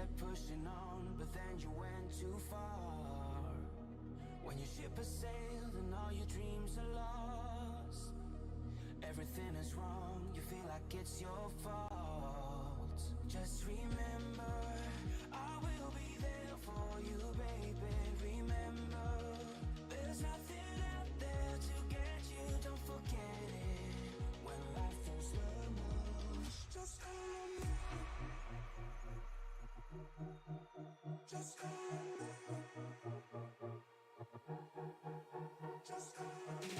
kept pushing on, but then you went too far. When your ship has sailed and all your dreams are lost, everything is wrong, you feel like it's your fault. Just remember, I will be there for you, baby. Remember, there's nothing out there to get you, don't forget it. When life throws lemons, just call on me. Just call on me. Just call on me. Just call on me.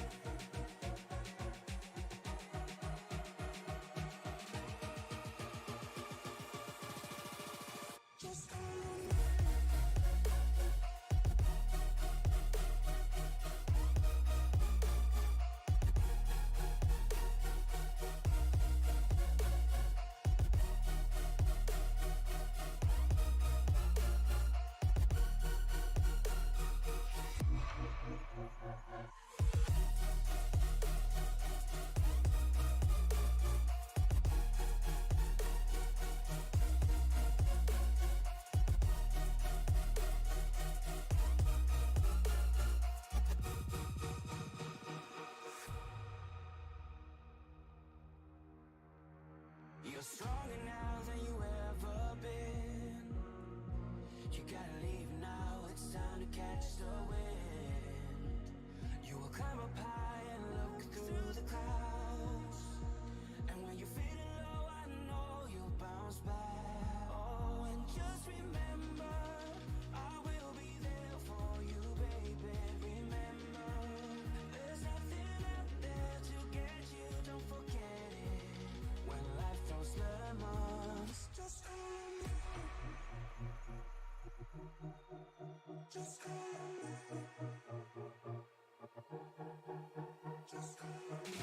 You're stronger now than you ever been. You gotta leave now, it's time to catch the wind. You will climb up high and look through the clouds. And when you're feeling low, I know you'll bounce back. Oh, and just remember, I will be there for you, baby. Remember, there's nothing out there to get you, don't forget it. When life throws lemons, just call on me. Just call on me. Just call on me. Just call on me.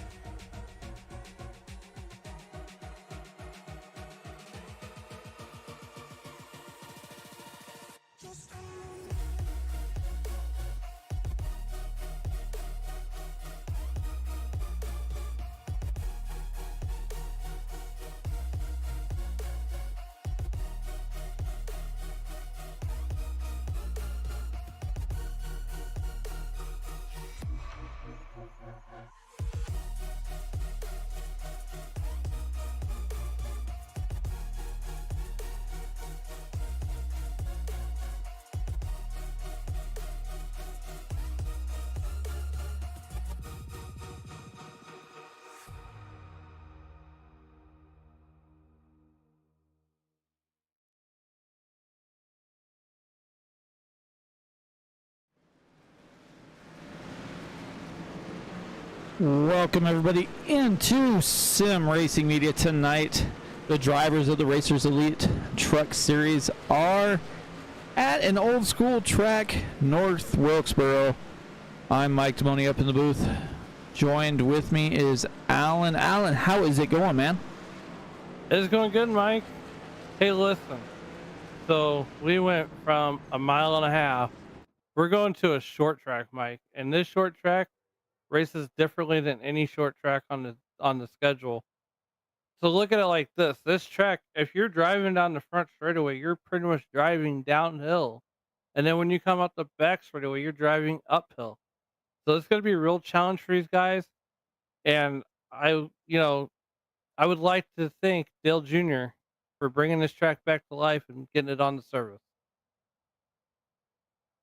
Welcome everybody into Sim Racing Media tonight. The drivers of the Racers Elite Truck Series are at an old school track, North Wilkesboro. I'm Mike Demoni up in the booth. Joined with me is Alan. Alan, how is it going, man? It's going good, Mike. Hey, listen. So we went from a mile and a half. We're going to a short track, Mike. And this short track races differently than any short track on the schedule. So look at it like this. This track, if you're driving down the front straightaway, you're pretty much driving downhill. And then when you come up the back straightaway, you're driving uphill. So it's going to be a real challenge for these guys. And I would like to thank Dale Jr. for bringing this track back to life and getting it on the service.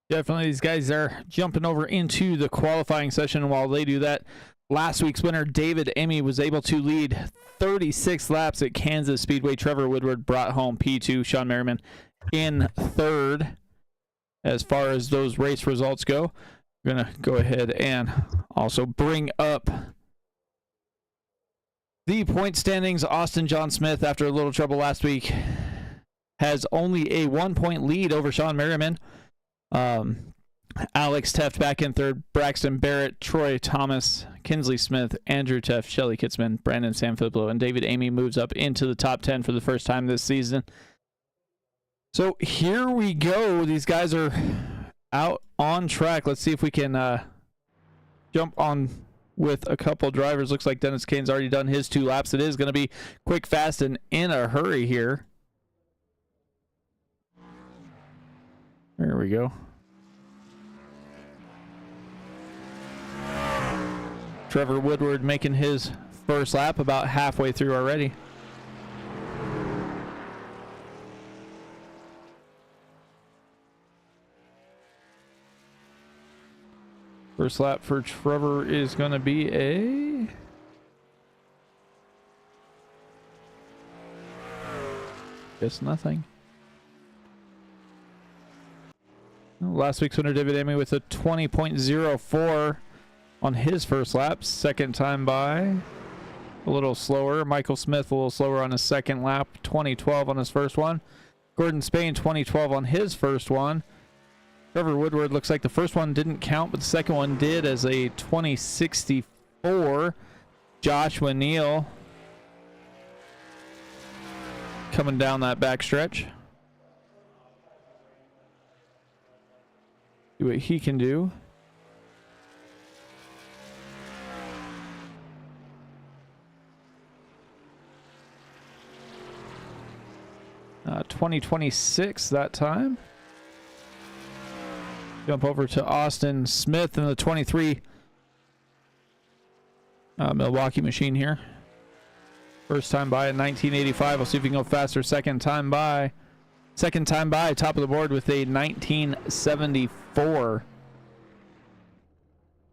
Definitely, these guys are jumping over into the qualifying session. While they do that, last week's winner, David Emmy, was able to lead 36 laps at Kansas Speedway. Trevor Woodward brought home P2. Sean Merriman in third. As far as those race results go, we're going to go ahead and also bring up the point standings. Austin John Smith, after a little trouble last week, has only a 1-point lead over Sean Merriman. Alex Teft back in third, Braxton Barrett, Troy Thomas, Kinsley Smith, Andrew Teft, Shelly Kitzman, Brandon Sanfiblo, and David Amy moves up into the top 10 for the first time this season. So here we go. These guys are out on track. Let's see if we can jump on with a couple drivers. Looks like Dennis Kane's already done his 2 laps. It is going to be quick, fast, and in a hurry here. we go. Trevor Woodward making his first lap about halfway through already. First lap for Trevor is going to be a... Guess nothing. Last week's winner, David Amy, with a 20.04 on his first lap. Second time by, a little slower. Michael Smith, a little slower on his second lap. 2012 on his first one. Gordon Spain, 2012 on his first one. Trevor Woodward, looks like the first one didn't count, but the second one did as a 2064. Joshua Neal coming down that backstretch. See what he can do. Uh, 2026 that time. Jump over to Austin Smith in the 23 Milwaukee machine here. First time by in 1985. We'll see if we can go faster. Second time by, top of the board with a 1974.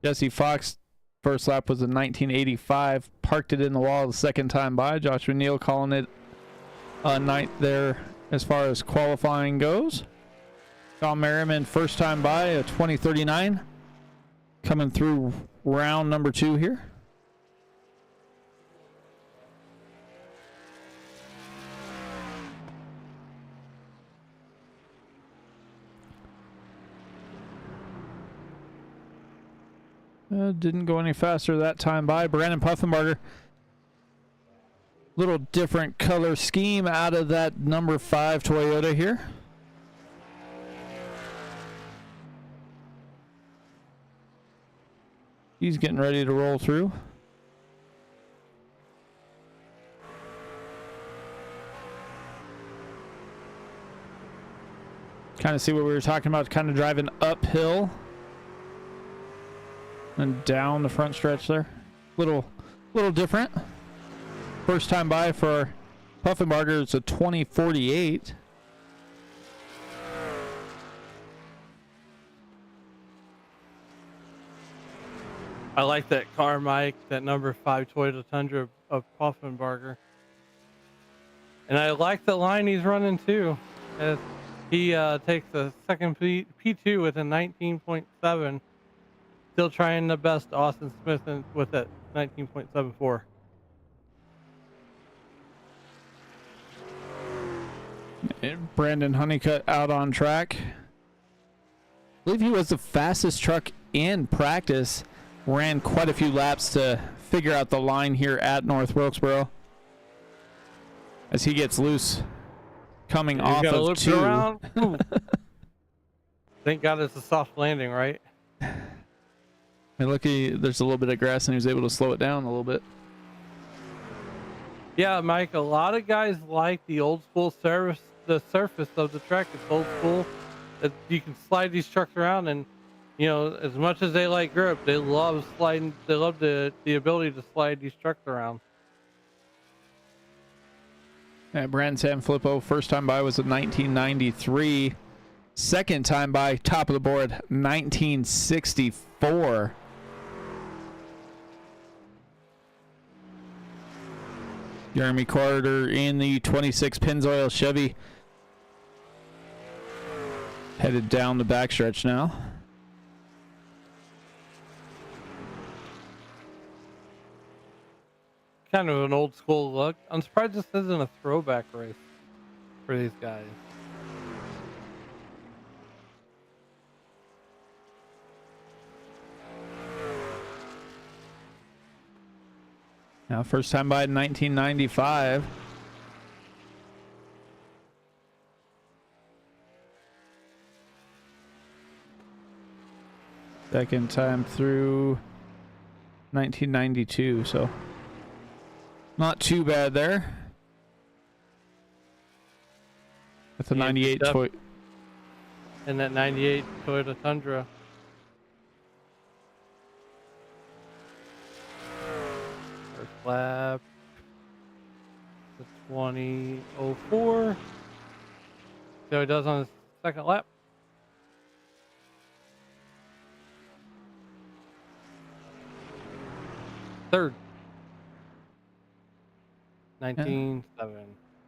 Jesse Fox, first lap was a 1985. Parked it in the wall the second time by. Joshua Neal calling it a night there as far as qualifying goes. Tom Merriman, first time by, a 2039. Coming through round number 2 here. Didn't go any faster that time by. Brandon Puffenbarger. Little different color scheme out of that number 5 Toyota here. He's getting ready to roll through. Kind of see what we were talking about, kind of driving uphill and down the front stretch there. Little different. First time by for Puffenbarger, it's a 2048. I like that car, Mike, that number 5 Toyota Tundra of Puffenbarger. And I like the line he's running too. As he takes the second P2 with a 19.7. Still trying the best Austin Smith with that 19.74. And Brandon Honeycutt out on track. I believe he was the fastest truck in practice. Ran quite a few laps to figure out the line here at North Wilkesboro. As he gets loose, coming off of 2. Around. Thank God it's a soft landing, right? And look, there's a little bit of grass, and he was able to slow it down a little bit. Yeah, Mike, a lot of guys like the old school surface of the track. It's old school. You can slide these trucks around, and you know, as much as they like grip, they love sliding. They love the ability to slide these trucks around. Brandon Sanfilippo, first time by was in 1993. Second time by, top of the board, 1964. Jeremy Carter in the 26 Pennzoil Chevy. Headed down the backstretch now. Kind of an old school look. I'm surprised this isn't a throwback race for these guys. Now, first time by in 1995. Second time through 1992, so not too bad there. With the 98 Toy. in that 98 Toyota Tundra. First lap, the 20:04. See how he does on his second lap. Third. 19.7.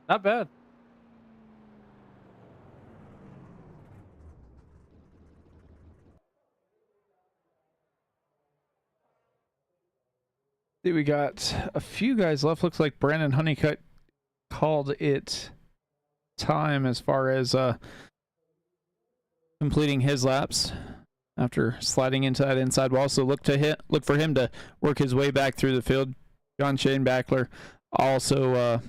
Not bad. We got a few guys left. Looks like Brandon Honeycutt called it time as far as completing his laps after sliding into that inside wall. So look for him to work his way back through the field. John Shane Backler also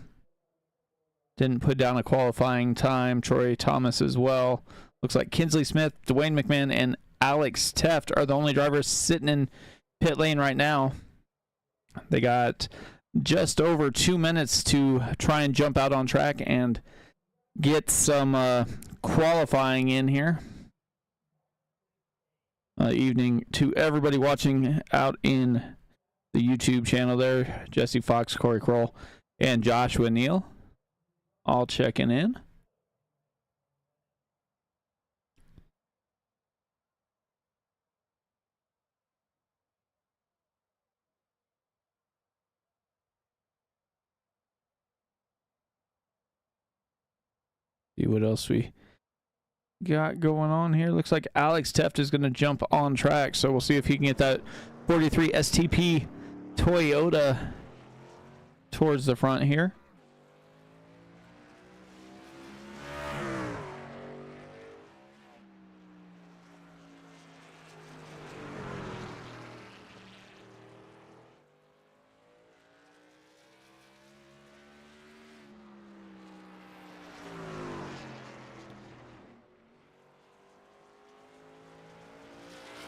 didn't put down a qualifying time. Troy Thomas as well. Looks like Kinsley Smith, Dwayne McMahon, and Alex Teft are the only drivers sitting in pit lane right now. They got just over 2 minutes to try and jump out on track and get some qualifying in here. Evening to everybody watching out in the YouTube channel there. Jesse Fox, Corey Kroll, and Joshua Neal all checking in. See what else we got going on here. Looks like Alex Teft is going to jump on track, so we'll see if he can get that 43 STP Toyota towards the front here.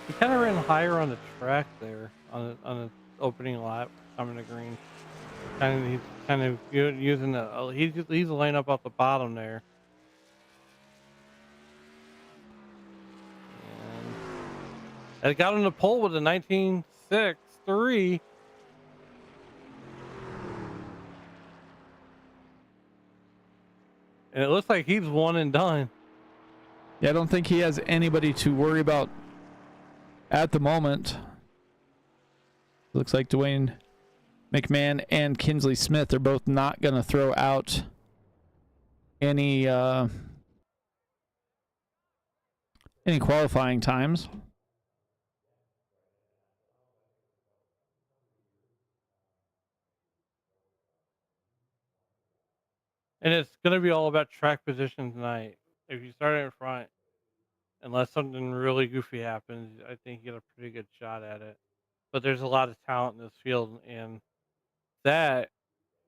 He kind of ran higher on the track there on the opening lap coming to green. He's kind of using the he's laying up off the bottom there. And it got him to pole with a 19.63. And it looks like he's one and done. Yeah, I don't think he has anybody to worry about at the moment. Looks like Dwayne McMahon and Kinsley Smith are both not going to throw out any qualifying times. And it's going to be all about track position tonight. If you start in front, unless something really goofy happens, I think you get a pretty good shot at it. But there's a lot of talent in this field, and that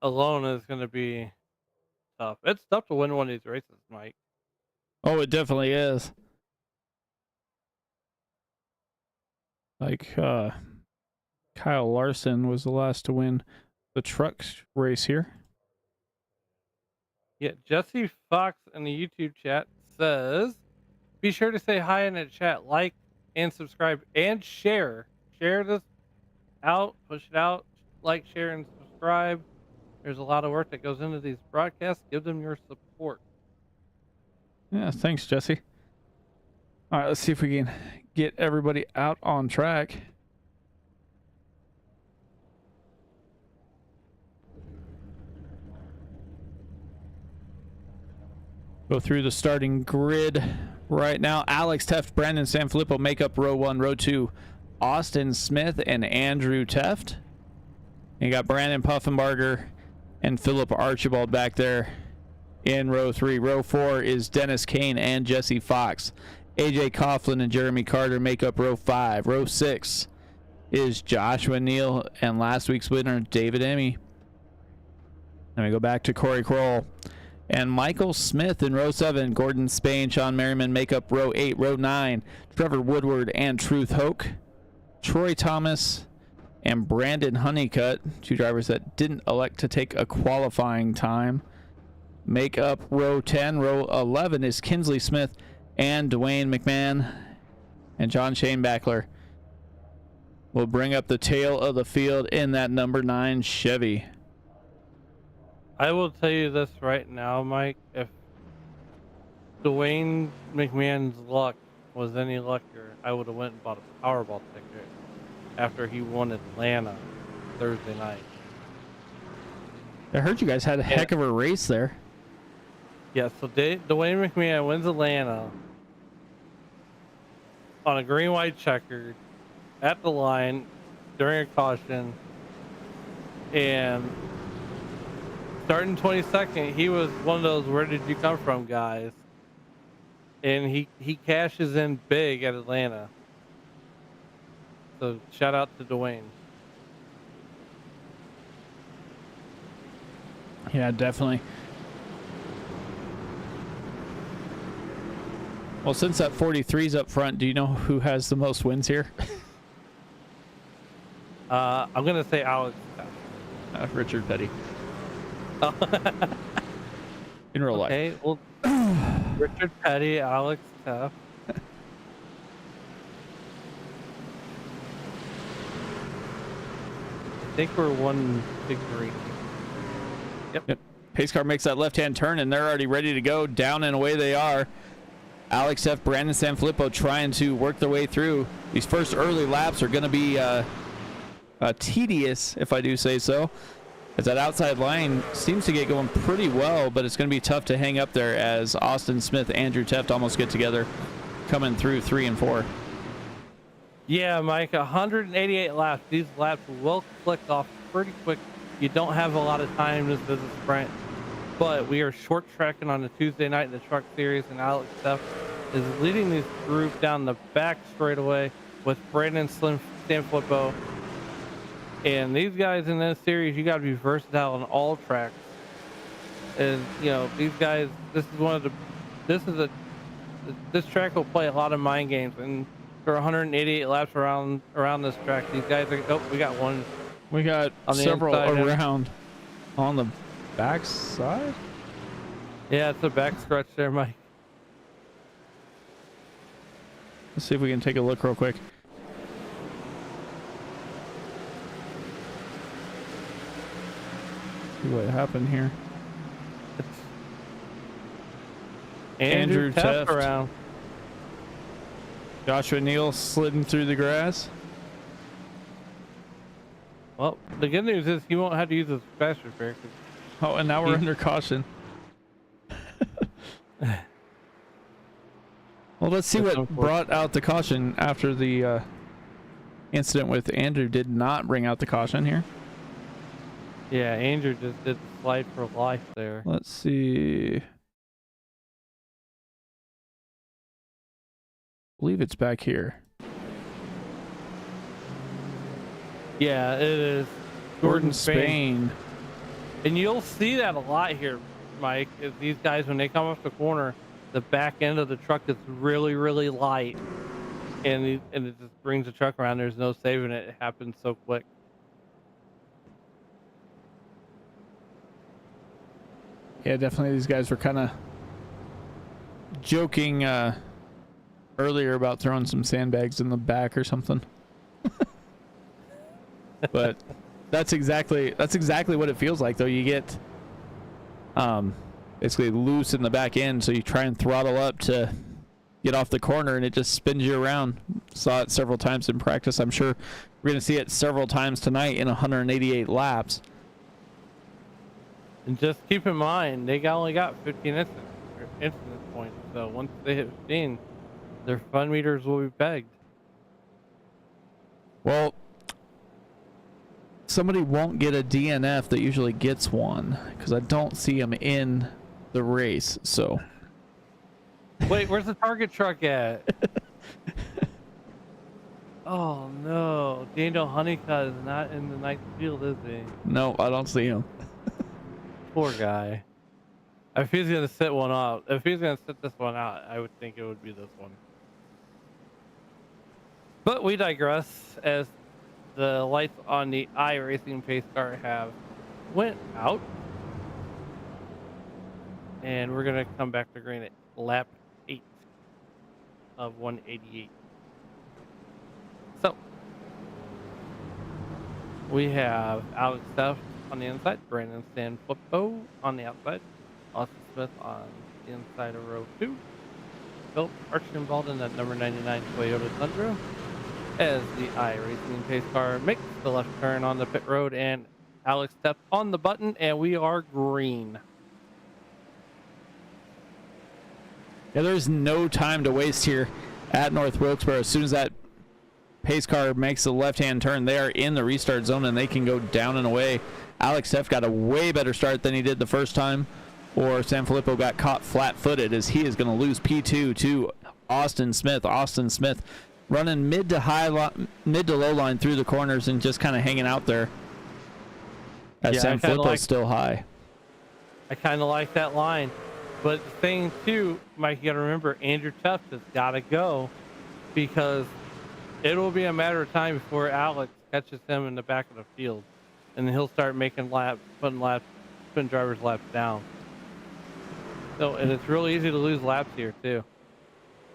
alone is going to be tough. It's tough to win one of these races, Mike. Oh, it definitely is. Like Kyle Larson was the last to win the trucks race here. Yeah, Jesse Fox in the YouTube chat says, be sure to say hi in the chat, like and subscribe and share. Share this out, push it out, like, share, and subscribe. There's a lot of work that goes into these broadcasts. Give them your support. Yeah, thanks, Jesse. All right, let's see if we can get everybody out on track. Go through the starting grid right now. Alex Teft, Brandon Sanfilippo make up row 1, row 2. Austin Smith and Andrew Teft. You got Brandon Puffenbarger and Philip Archibald back there in row 3. Row 4 is Dennis Kane and Jesse Fox. AJ Coughlin and Jeremy Carter make up row 5. Row 6 is Joshua Neal and last week's winner, David Emmy. Then we go back to Corey Kroll and Michael Smith in row 7. Gordon Spain, Sean Merriman make up row 8. Row 9, Trevor Woodward and Truth Hoke. Troy Thomas and Brandon Honeycutt, two drivers that didn't elect to take a qualifying time, make up row 10. Row 11 is Kinsley Smith and Dwayne McMahon and John Shane Backler will bring up the tail of the field in that number 9 Chevy. I will tell you this right now, Mike. If Dwayne McMahon's luck was any luckier, I would have went and bought a Powerball ticket after he won Atlanta Thursday night. I heard you guys had a heck of a race there. Yeah, so Dwayne McMahon wins Atlanta on a green-white checkered at the line during a caution, and starting 22nd, he was one of those "where did you come from" guys, and he cashes in big at Atlanta. So shout out to Dwayne. Yeah, definitely. Well, since that 43's up front, do you know who has the most wins here? I'm gonna say Alex. Richard Petty. In real life. Okay, well, Richard Petty, Alex Tuff. I think we're 1-3. Yep. Pace car makes that left-hand turn, and they're already ready to go. Down and away they are. Alex F., Brandon Sanfilippo trying to work their way through. These first early laps are going to be tedious, if I do say so, as that outside line seems to get going pretty well, but it's going to be tough to hang up there as Austin Smith, Andrew Teft almost get together, coming through 3 and 4. Yeah, Mike, 188 laps. These laps will click off pretty quick. You don't have a lot of time. This is a sprint. But we are short tracking on a Tuesday night in the Truck Series, and Alex Tuff is leading this group down the back straightaway with Brandon Sanfilippo. And these guys in this series, you got to be versatile on all tracks. And you know, these guys, this track will play a lot of mind games, and for 188 laps around this track, these guys are. Oh, we got one. We got several around on the back side. Yeah, it's a back stretch there, Mike. Let's see if we can take a look real quick. See what happened here. Andrew Teft around. Joshua Neal sliding through the grass. Well, the good news is he won't have to use his fast repair. Oh, and now we're under caution. Well, let's see what brought out the caution after the incident with Andrew did not bring out the caution here. Yeah, Andrew just did the slide for life there. Let's see. I believe it's back here. Yeah, it is. Gordon Spain. And you'll see that a lot here, Mike, is these guys, when they come off the corner, the back end of the truck is really, really light. And it just brings the truck around. There's no saving it. It happens so quick. Yeah, definitely these guys were kind of joking earlier about throwing some sandbags in the back or something. But that's exactly what it feels like, though. You get basically loose in the back end, so you try and throttle up to get off the corner, and it just spins you around. Saw it several times in practice. I'm sure we're going to see it several times tonight in 188 laps. And just keep in mind, they only got 15 incident points, so once they hit 15, their fun meters will be pegged. Well, somebody won't get a DNF that usually gets one, because I don't see them in the race. So wait, where's the target truck at? Oh no, Daniel Honeycutt is not in the ninth field, is he? No, I don't see him. Poor guy. If he's gonna sit one out, if he's gonna sit this one out, I would think it would be this one. But we digress, as the lights on the Iracing pace car have went out, and we're gonna come back to green at lap 8. of 188. So we have Alex Theft on the inside, Brandon Sanfilippo on the outside, Austin Smith on the inside of row 2, Philip Archibald in that number 99 Toyota Tundra, as the Iracing pace car makes the left turn on the pit road, and Alex Theft on the button, and we are green. Yeah, there's no time to waste here at North Wilkesboro. As soon as that pace car makes the left-hand turn, they are in the restart zone and they can go down and away. Alex Theft got a way better start than he did the first time, or Sanfilippo got caught flat-footed, as he is going to lose P2 to Austin Smith. Austin Smith running mid to low line through the corners and just kind of hanging out there, as Sanfilippo's still high. I kind of like that line. But the thing, too, Mike, you got to remember, Andrew Tuft has got to go, because it will be a matter of time before Alex catches him in the back of the field. And then he'll start making laps, putting drivers' laps down. So, and it's really easy to lose laps here, too.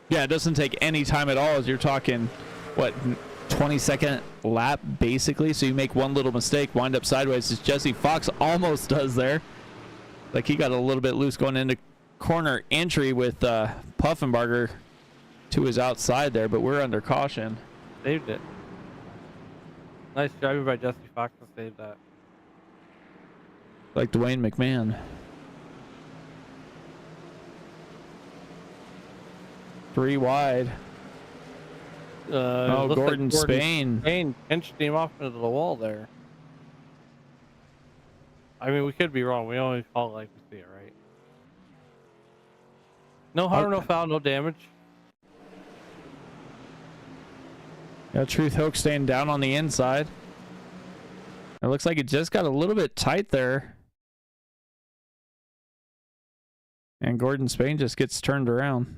Yeah, it doesn't take any time at all, as you're talking, what, 20-second lap, basically? So you make one little mistake, wind up sideways, as Jesse Fox almost does there. Like, he got a little bit loose going into corner entry with Puffenbarger to his outside there, but we're under caution. Saved it. Nice driving by Jesse Fox to save that. Like Dwayne McMahon. 3 wide. Gordon Spain. Spain pinched him off into the wall there. I mean, we could be wrong. We only call it like we see it, right? No harm, no foul, no damage. Yeah, Truth Hoke staying down on the inside. It looks like it just got a little bit tight there. And Gordon Spain just gets turned around.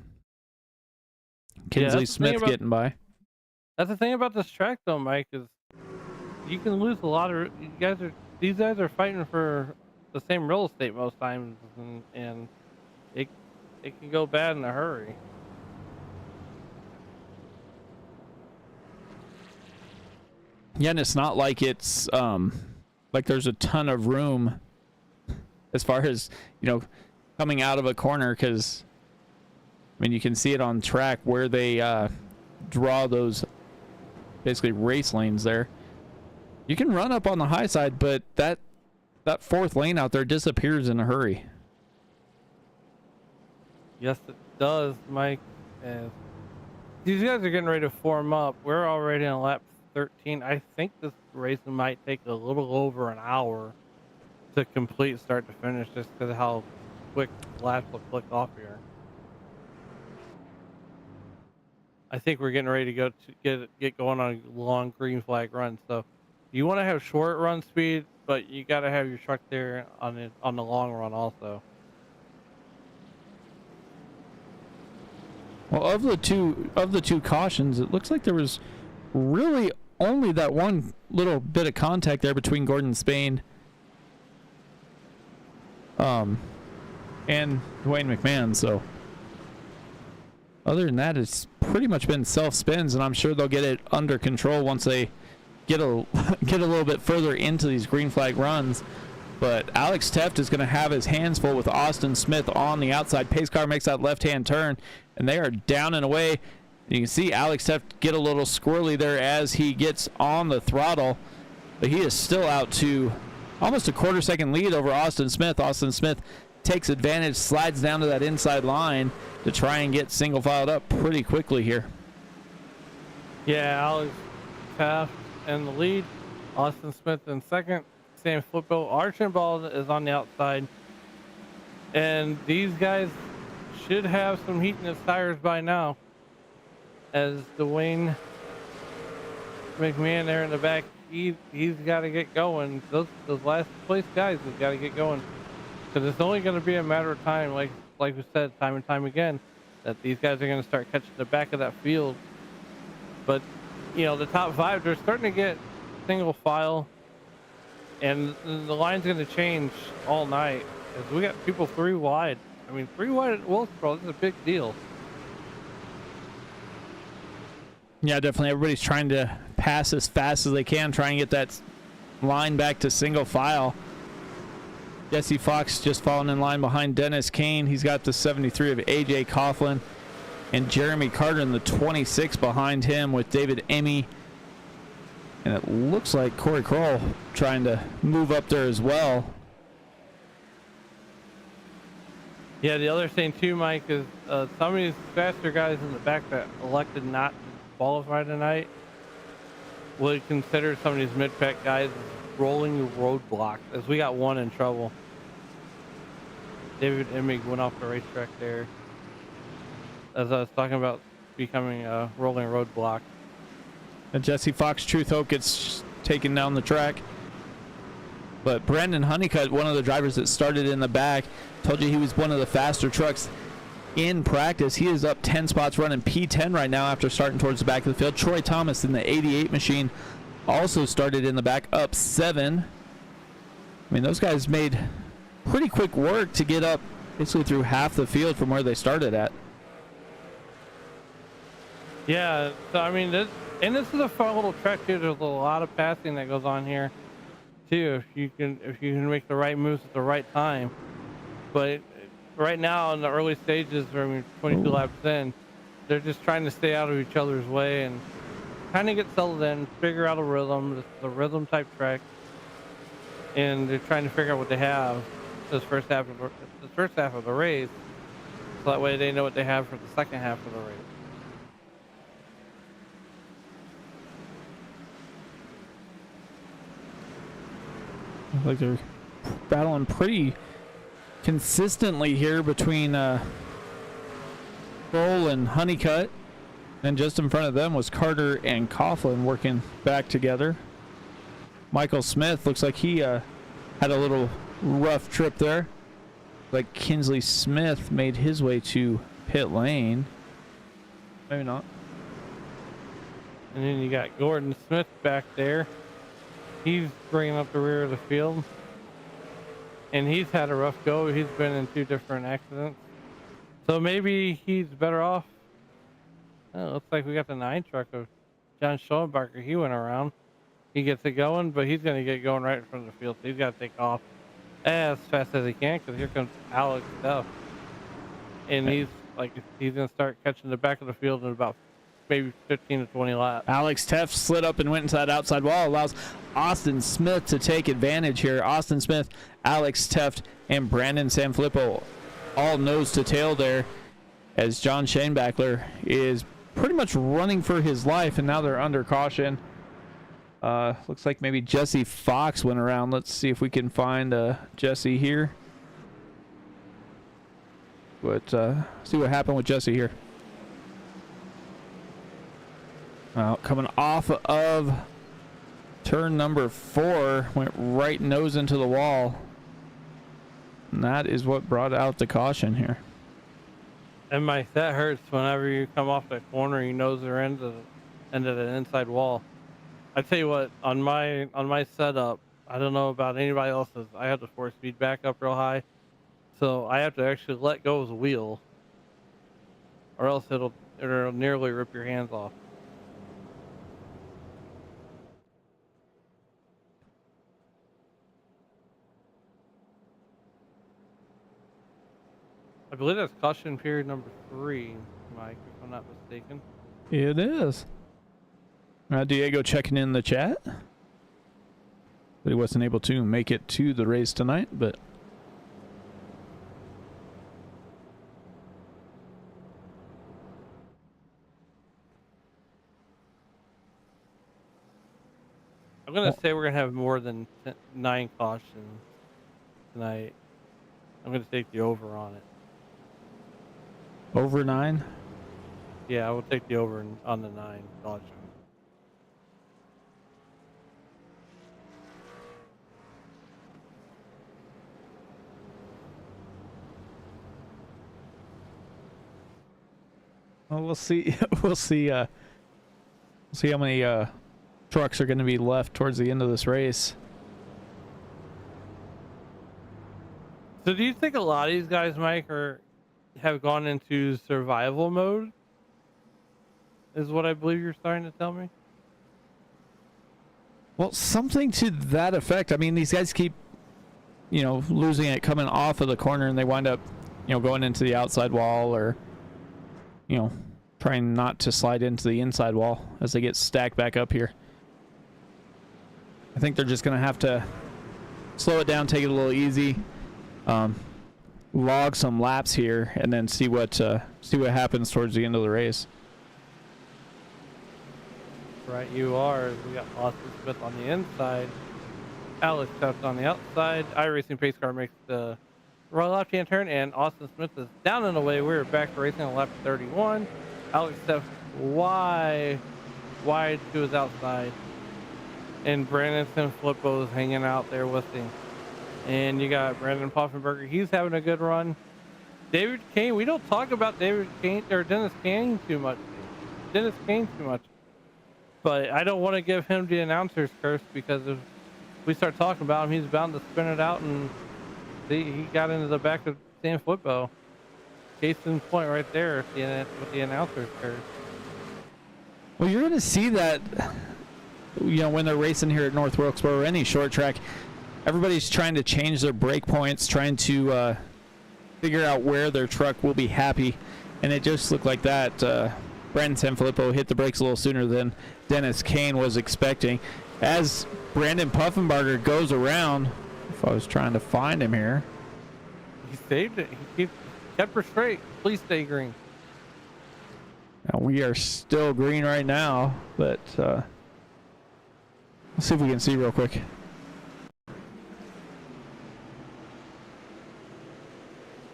Kinsley Smith getting by. That's the thing about this track, though, Mike, is you can lose a lot of... These guys are fighting for the same real estate most times, and it can go bad in a hurry. Yeah, and it's not like it's like there's a ton of room as far as, you know, coming out of a corner, because I mean, you can see it on track where they draw those basically race lanes there. You can run up on the high side, but that fourth lane out there disappears in a hurry. Yes, it does, Mike. These guys are getting ready to form up. We're already on lap 13. I think this race might take a little over an hour to complete start to finish, just because of how quick laps will click off here. I think we're getting ready to get going on a long green flag run. So you want to have short run speed, but you got to have your truck there on the long run also. Well, of the two cautions, it looks like there was really only that one little bit of contact there between Gordon Spain and Dwayne McMahon. So other than that, it's pretty much been self-spins, and I'm sure they'll get it under control once they get a little bit further into these green flag runs. But Alex Theft is going to have his hands full with Austin Smith on the outside. Pace car makes that left-hand turn, and they are down and away. You can see Alex Theft get a little squirrely there as he gets on the throttle, but he is still out to almost a quarter-second lead over Austin Smith. Austin Smith takes advantage, slides down to that inside line to try and get single filed up pretty quickly here. Yeah, Alex Theft in the lead, Austin Smith in second, Sanfilippo. Archibald is on the outside, and these guys should have some heat in his tires by now, as Dwayne McMahon there in the back, he's got to get going. Those last place guys have got to get going, because it's only going to be a matter of time, like we said time and time again, that these guys are going to start catching the back of that field. But you know, the top five, they're starting to get single file, and the line's going to change all night, as we got people 3 wide. I mean, 3 wide at Wilksboro, this is a big deal. Yeah, definitely. Everybody's trying to pass as fast as they can, try and get that line back to single file. Jesse Fox just falling in line behind Dennis Kane. He's got the 73 of AJ Coughlin, and Jeremy Carter in the 26 behind him with David Emmy. And it looks like Corey Kroll trying to move up there as well. Yeah, the other thing too, Mike, is some of these faster guys in the back that elected not to qualify tonight would consider some of these mid-pack guys rolling roadblocks, as we got one in trouble. David Emig went off the racetrack there, as I was talking about becoming a rolling roadblock. And Jesse Fox Truth Hope gets taken down the track. But Brandon Honeycutt, one of the drivers that started in the back, told you he was one of the faster trucks in practice. He is up 10 spots running P10 right now after starting towards the back of the field. Troy Thomas in the 88 machine also started in the back, up 7. I mean, those guys made pretty quick work to get up basically through half the field from where they started at. Yeah, so I mean, this is a fun little track too. There's a lot of passing that goes on here too, if you can make the right moves at the right time. But right now in the early stages, I mean 22 laps in, they're just trying to stay out of each other's way and kind of get settled in, figure out a rhythm. This is a rhythm type track, and they're trying to figure out what they have this first half of the race, so that way they know what they have for the second half of the race. Like they're battling pretty consistently here between Kroll and Honeycutt, and just in front of them was Carter and Coughlin working back together. Michael Smith looks like he had a little rough trip there. Like Kinsley Smith made his way to pit lane. Maybe not. And then you got Gordon Smith back there. He's bringing up the rear of the field, and he's had a rough go. He's been in 2 different accidents, so maybe he's better off. Oh, looks like we got the 9 truck of John Schoenbacher. He went around. He gets it going, but he's going to get going right in front of the field, so he's got to take off as fast as he can, because here comes Alex Duff, and he's going to start catching the back of the field in about maybe 15 to 20 laps. Alex Teff slid up and went into that outside wall, allows Austin Smith to take advantage here. Austin Smith, Alex Teft, and Brandon Sanfilippo all nose to tail there, as John Schoenbacher is pretty much running for his life, and now they're under caution. Looks like maybe Jesse Fox went around. Let's see if we can find Jesse here. But see what happened with Jesse here. Coming off of turn number 4, went right nose into the wall. And that is what brought out the caution here. And Mike, that hurts whenever you come off that corner, you nose her into the inside wall. I tell you what, on my setup, I don't know about anybody else's, I have the force speed back up real high, so I have to actually let go of the wheel, or else it'll nearly rip your hands off. I believe that's caution period number 3, Mike, if I'm not mistaken. It is. Diego checking in the chat. But he wasn't able to make it to the race tonight, but I'm going to say we're going to have more than 9 cautions tonight. I'm going to take the over on it. over 9. Yeah, I will take the over on the 9 caution. Well, we'll see. We'll see how many trucks are going to be left towards the end of this race. So do you think a lot of these guys, Mike, have gone into survival mode? is what I believe you're starting to tell me. Well, something to that effect. I mean, these guys keep, losing it coming off of the corner, and they wind up, going into the outside wall or, trying not to slide into the inside wall as they get stacked back up here. I think they're just going to have to slow it down, take it a little easy, log some laps here, and then see what happens towards the end of the race. Right, you are. We got Austin Smith on the inside, Alex Tuft on the outside. Iracing pace car makes the right left-hand turn, and Austin Smith is down and away. We're back to racing on lap 31. Alex Tuft wide to his outside, and Brandon Sanfilippo is hanging out there with him. And you got Brandon Poffenberger. He's having a good run. David Kane. We don't talk about David Kane or Dennis Kane too much. But I don't want to give him the announcer's curse, because if we start talking about him, he's bound to spin it out, and he got into the back of Sanfilippo. Case in point right there with the announcer's curse. Well, you're going to see that, when they're racing here at North Wilkesboro or any short track. Everybody's trying to change their brake points, trying to figure out where their truck will be happy. And it just looked like that. Brandon Sanfilippo hit the brakes a little sooner than Dennis Kane was expecting. As Brandon Puffenbarger goes around, if I was trying to find him here. He saved it. He kept her straight. Please stay green. Now we are still green right now, but let's see if we can see real quick.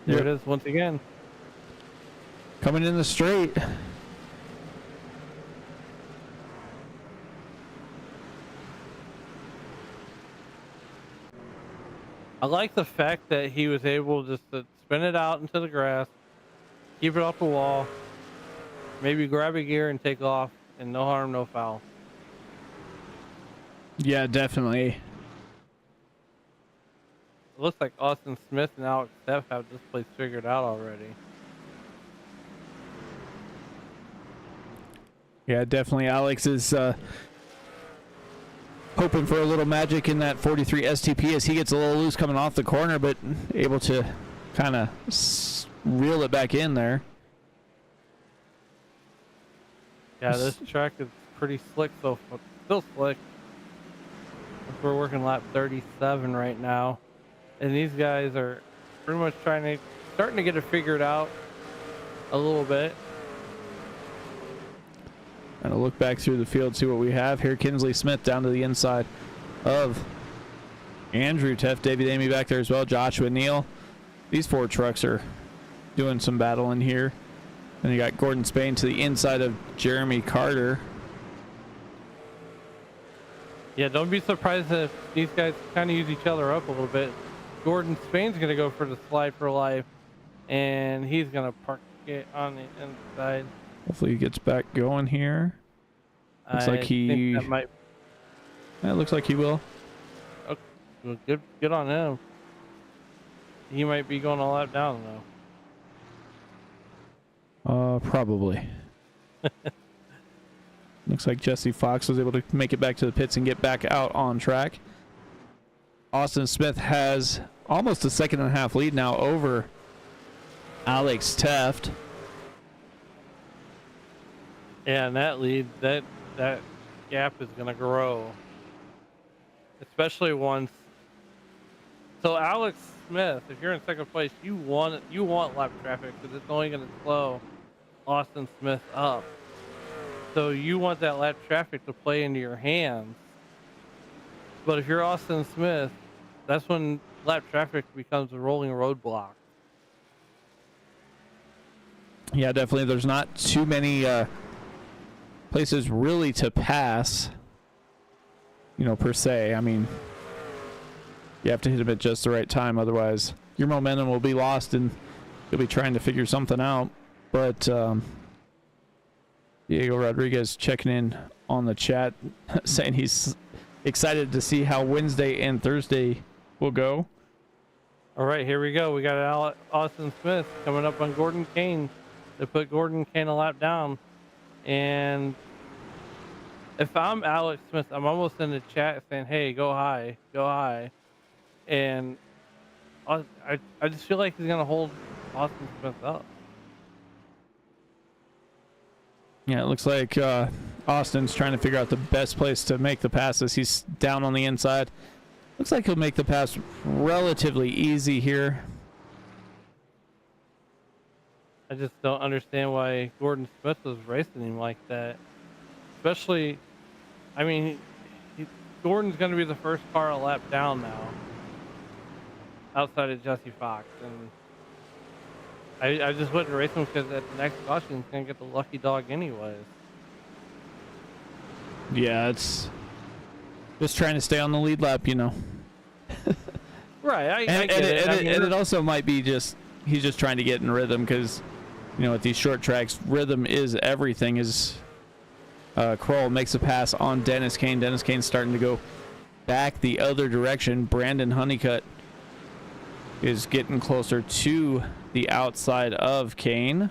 There it is once again. Coming in the straight. I like the fact that he was able just to spin it out into the grass, keep it off the wall, maybe grab a gear and take off, and no harm, no foul. Yeah, definitely. It looks like Austin Smith and Alex Steff have this place figured out already. Yeah, definitely. Alex is hoping for a little magic in that 43 STP as he gets a little loose coming off the corner, but able to kind of reel it back in there. Yeah, this track is pretty slick, so still slick. We're working lap 37 right now, and these guys are pretty much starting to get it figured out a little bit. And a look back through the field, see what we have here. Kinsley Smith down to the inside of Andrew Teff. David Amy back there as well. Joshua Neal. These four trucks are doing some battling here. And you got Gordon Spain to the inside of Jeremy Carter. Yeah, don't be surprised if these guys kind of use each other up a little bit. Gordon Spain's going to go for the slide for life, and he's going to park it on the inside. Hopefully he gets back going here. Looks like he... Think that might... Yeah, it looks like he will. Okay, well, good on him. He might be going a lap down, though. Probably. Looks like Jesse Fox was able to make it back to the pits and get back out on track. Austin Smith has almost a 2.5 lead now over Alex Teft. Yeah, and that lead, that gap is going to grow, especially once. So Alex Smith, if you're in second place, you want lap traffic, because it's only going to slow Austin Smith up. So you want that lap traffic to play into your hands. But if you're Austin Smith, that's when lap traffic becomes a rolling roadblock. Yeah, definitely. There's not too many places really to pass, per se. I mean, you have to hit them at just the right time, otherwise your momentum will be lost and you'll be trying to figure something out. But Diego Rodriguez checking in on the chat saying he's excited to see how Wednesday and Thursday will go. All right, here we go. We got Austin Smith coming up on Gordon Kane to put Gordon Kane a lap down. And if I'm Alex Smith, I'm almost in the chat saying, "Hey, go high, go high," and I just feel like he's gonna hold Austin Smith up. Yeah, it looks like Austin's trying to figure out the best place to make the passes. He's down on the inside. Looks like he'll make the pass relatively easy here. I just don't understand why Gordon Smith was racing him like that. Especially, I mean, Gordon's going to be the first car a lap down now, outside of Jesse Fox, and I just wouldn't race him because at the next caution he's going to get the lucky dog anyways. Yeah, it's just trying to stay on the lead lap, you know. Right, I And get it. I mean, it also might be just he's just trying to get in rhythm because, you know, at these short tracks, rhythm is everything. Is Kroll makes a pass on Dennis Kane. Dennis Kane's starting to go back the other direction. Brandon Honeycutt is getting closer to the outside of Kane.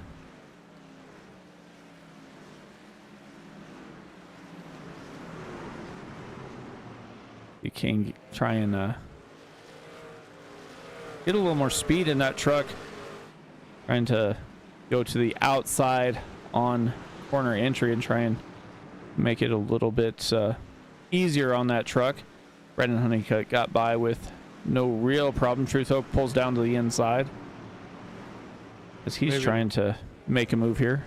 You can try and get a little more speed in that truck. Trying to go to the outside on corner entry and try and make it a little bit easier on that truck. Brendan Honeycutt got by with no real problem. Truth Hope pulls down to the inside as he's trying to make a move here.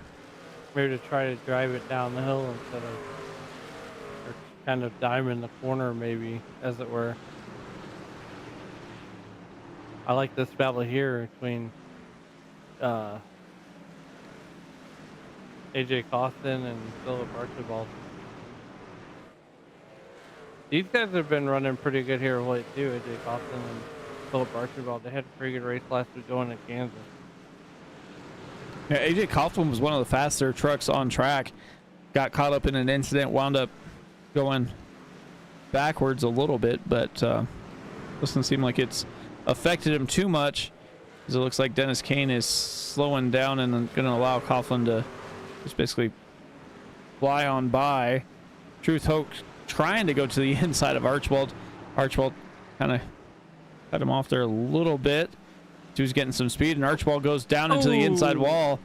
Maybe to try to drive it down the hill instead of, or kind of diamond the corner, maybe, as it were. I like this battle here between AJ Costin and Philip Archibald. These guys have been running pretty good here of late too, AJ Costin and Philip Archibald. They had a pretty good race last week going to Kansas. Yeah, AJ Coughlin was one of the faster trucks on track. Got caught up in an incident, wound up going backwards a little bit, but doesn't seem like it's affected him too much, as it looks like Dennis Kane is slowing down and going to allow Coughlin to just basically fly on by. Truth Hope trying to go to the inside of Archibald. Archibald kind of cut him off there a little bit. He was getting some speed, and Archibald goes down into the inside wall.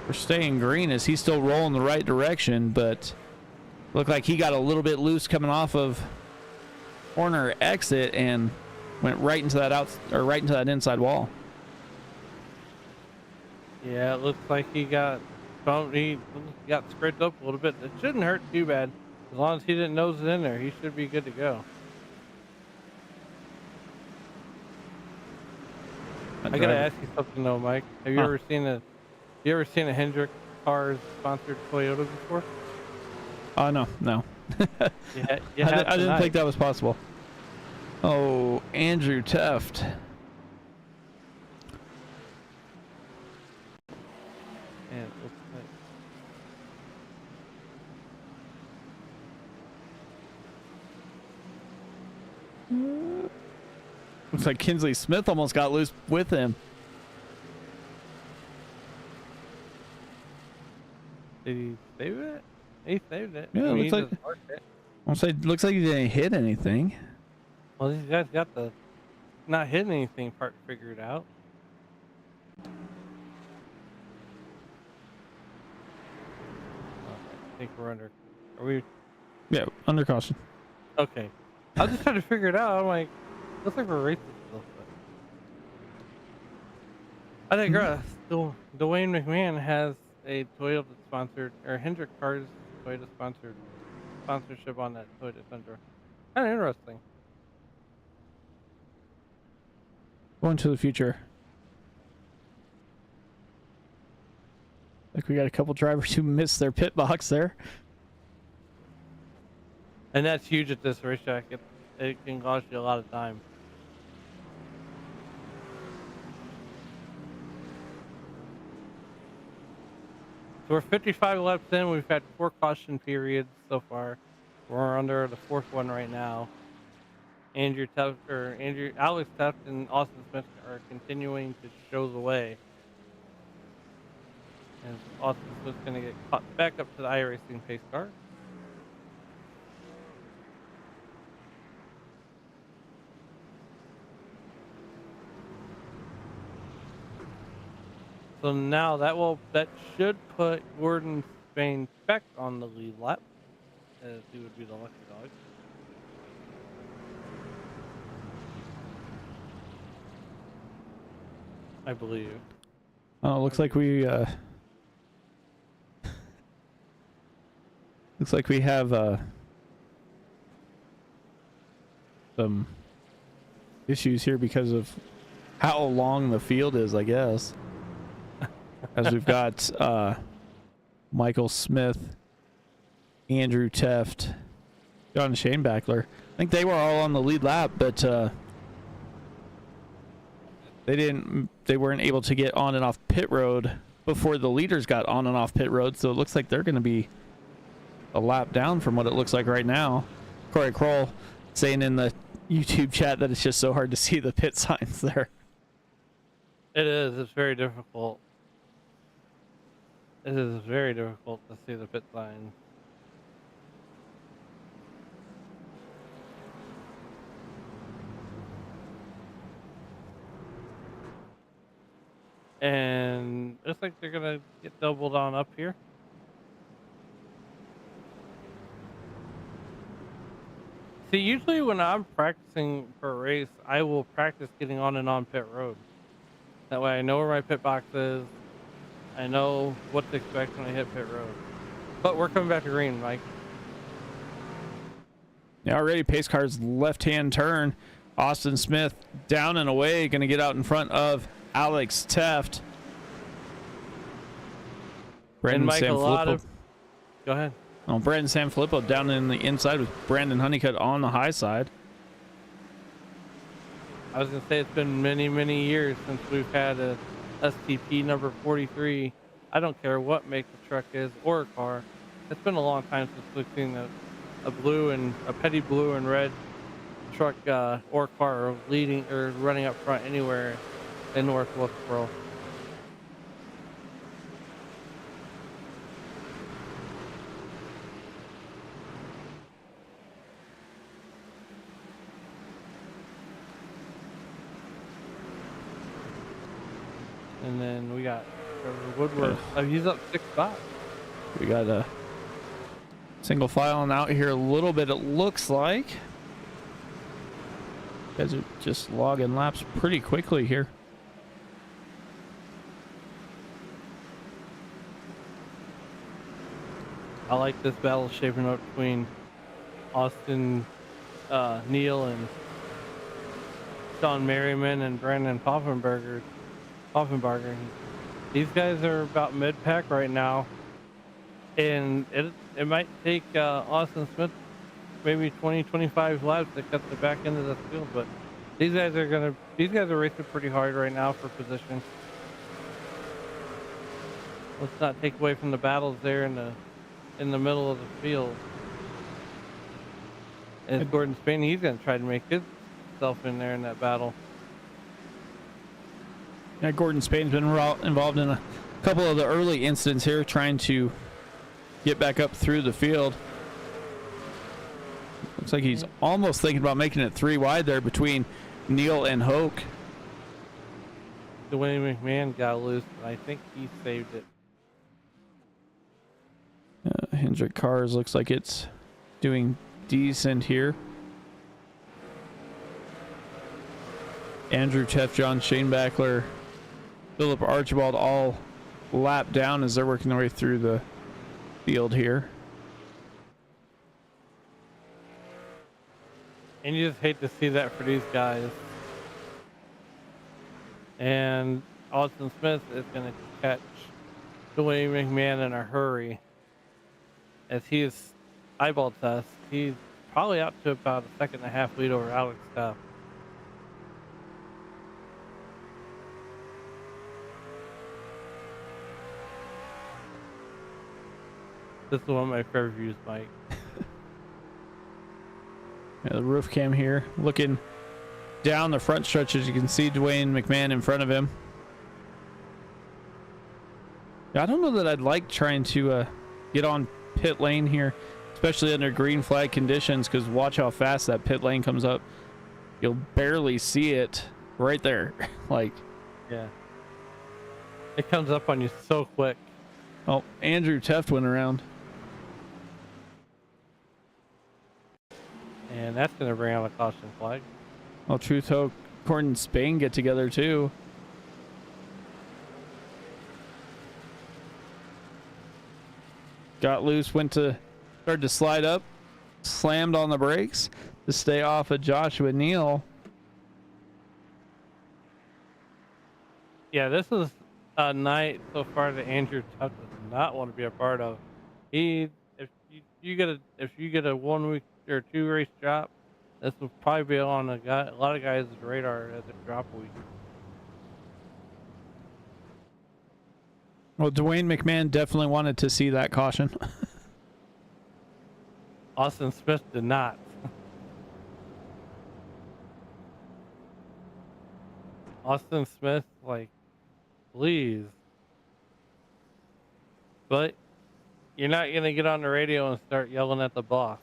We're staying green as he's still rolling the right direction, but looked like he got a little bit loose coming off of corner exit and went right into that inside wall. Yeah, it looks like he got bumped. He got scraped up a little bit. It shouldn't hurt too bad. As long as he didn't nose it in there, he should be good to go. I gotta ask you something though, Mike. Have you ever seen a Hendrick Cars sponsored Toyota before? No. Yeah, I didn't think that was possible. Oh, Andrew Teft. Yeah, it looks like. Looks like Kinsley Smith almost got loose with him. Did he save it? He saved it. Yeah, I mean, looks like he didn't hit anything. Well, these guys got the not hitting anything part figured out. I think we're under. Are we? Yeah, under caution. Okay. I was just trying to figure it out. I'm like, looks like we're racing still. I digress. Dwayne McMahon has a Toyota sponsored, or Hendrick Cars Toyota sponsorship on that Toyota Tundra. Kind of interesting. Going to the future. Like we got a couple drivers who missed their pit box there. And that's huge at this racetrack. It can cost you a lot of time. So we're 55 laps in. We've had 4 caution periods so far. We're under the 4th one right now. Alex Teft and Austin Smith are continuing to show the way. And Austin Smith's going to get caught back up to the Iracing pace car. So now that should put Gordon Spain back on the lead lap, as he would be the lucky dog. I believe. Oh, looks like we have some issues here because of how long the field is, I guess. As we've got Michael Smith, Andrew Teft, John Shanebackler. I think they were all on the lead lap, but they weren't able to get on and off pit road before the leaders got on and off pit road, so it looks like they're going to be a lap down from what it looks like right now. Corey Kroll saying in the YouTube chat that it's just so hard to see the pit signs there. It is. It's very difficult. It is very difficult to see the pit signs. And it looks like they're going to get doubled on up here. See, usually when I'm practicing for a race, I will practice getting on and on pit road. That way I know where my pit box is. I know what to expect when I hit pit road. But we're coming back to green, Mike. Yeah, already pace car's left-hand turn. Austin Smith down and away, going to get out in front of Alex Teft. And Mike, a lot of... Go ahead. Oh, Brandon Sanfilippo down in the inside with Brandon Honeycutt on the high side. I was going to say it's been many, many years since we've had a STP number 43. I don't care what make the truck is or a car. It's been a long time since we've seen a blue and a petty blue and red truck or car leading or running up front anywhere in North Wilkesboro. And then we got Trevor Woodward. He's up 6 spots. We got a single filing out here a little bit, it looks like. You guys are just logging laps pretty quickly here. I like this battle shaping up between Austin Neal and Sean Merriman and Brandon Poffenbarger. These guys are about mid-pack right now, and it might take Austin Smith maybe 20-25 laps to cut the back end of the field, but these guys are racing pretty hard right now for position. Let's not take away from the battles there in the middle of the field. And Gordon Spain, he's going to try to make himself in there in that battle. Yeah, Gordon Spain's been involved in a couple of the early incidents here, trying to get back up through the field. Looks like he's almost thinking about making it 3 wide there between Neal and Hoke. Dwayne McMahon got loose, but I think he saved it. Hendrick Cars looks like it's doing decent here. Andrew Teft, John Shanebackler, Philip Archibald all lap down as they're working their way through the field here. And you just hate to see that for these guys. And Austin Smith is going to catch Dwayne McMahon in a hurry. As he is eyeball test, he's probably out to about a 1.5 lead over Alex Teft. This is one of my favorite views, Mike. Yeah, the roof cam here, looking down the front stretch as you can see Dwayne McMahon in front of him. I don't know that I'd like trying to get on pit lane here, especially under green flag conditions, because watch how fast that pit lane comes up. You'll barely see it right there. Like, yeah. It comes up on you so quick. oh, Andrew Teft went around. And that's going to bring out a caution flag. Well, Truth Hope, Gordon Spain get together too. Got loose, started to slide up, slammed on the brakes to stay off of Joshua Neal. Yeah, this is a night so far that Andrew Tuck does not want to be a part of. If you get a 1 week or 2 race drop, this will probably be on a lot of guys' radar as a drop week. Well, Dwayne McMahon definitely wanted to see that caution. Austin Smith did not. Austin Smith, like, please. But you're not going to get on the radio and start yelling at the boss.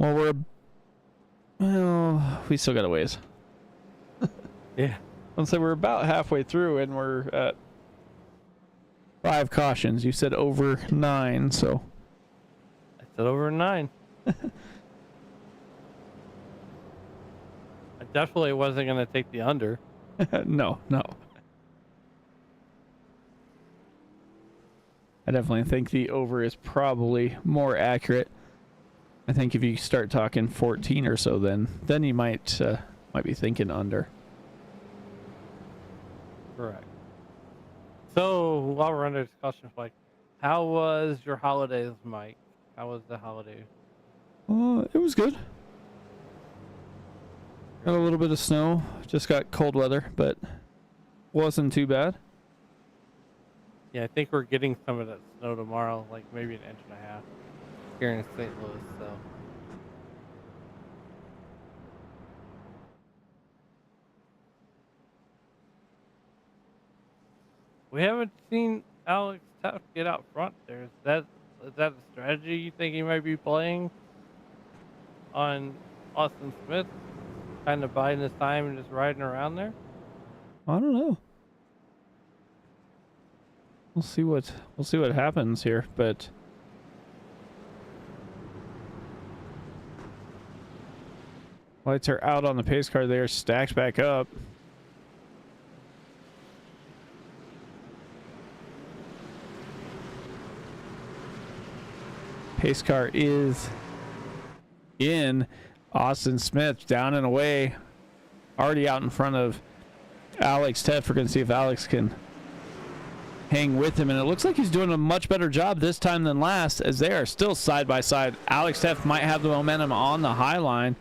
Well, we still got a ways. Yeah. Let's say we're about halfway through and we're at 5 cautions. You said over 9, so. I said over 9. I definitely wasn't going to take the under. No. I definitely think the over is probably more accurate. I think if you start talking 14 or so, then you might be thinking under. Correct. So while we're under discussion, like, how was your holidays, Mike? How was the holiday? It was good. Got a little bit of snow. Just got cold weather, but wasn't too bad. Yeah, I think we're getting some of that snow tomorrow, like maybe 1.5 inches here in St. Louis. So we haven't seen Alex Tuff get out front there. Is that a strategy you think he might be playing on Austin Smith? Kind of biding his time and just riding around there? I don't know. We'll see what happens here, but lights are out on the pace car there, stacked back up. Pace car is in. Austin Smith down and away, already out in front of Alex Teff. We're going to see if Alex can hang with him, and it looks like he's doing a much better job this time than last, as they are still side by side. Alex Teff might have the momentum on the high line.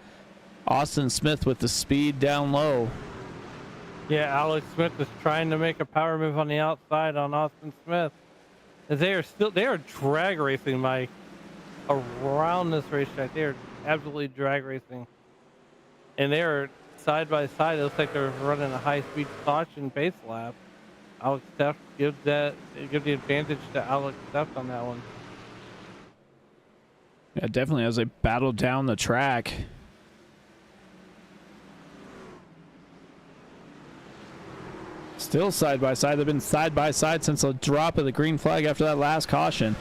Austin Smith with the speed down low. Yeah, Alex Smith is trying to make a power move on the outside on Austin Smith. As they are drag racing, Mike, around this racetrack. They are absolutely drag racing. And they are side by side. It looks like they're running a high-speed caution base lap. Alex Teff give the advantage to Alex Teff on that one. Yeah, definitely as they battle down the track. Still side by side. They've been side by side since the drop of the green flag after that last caution.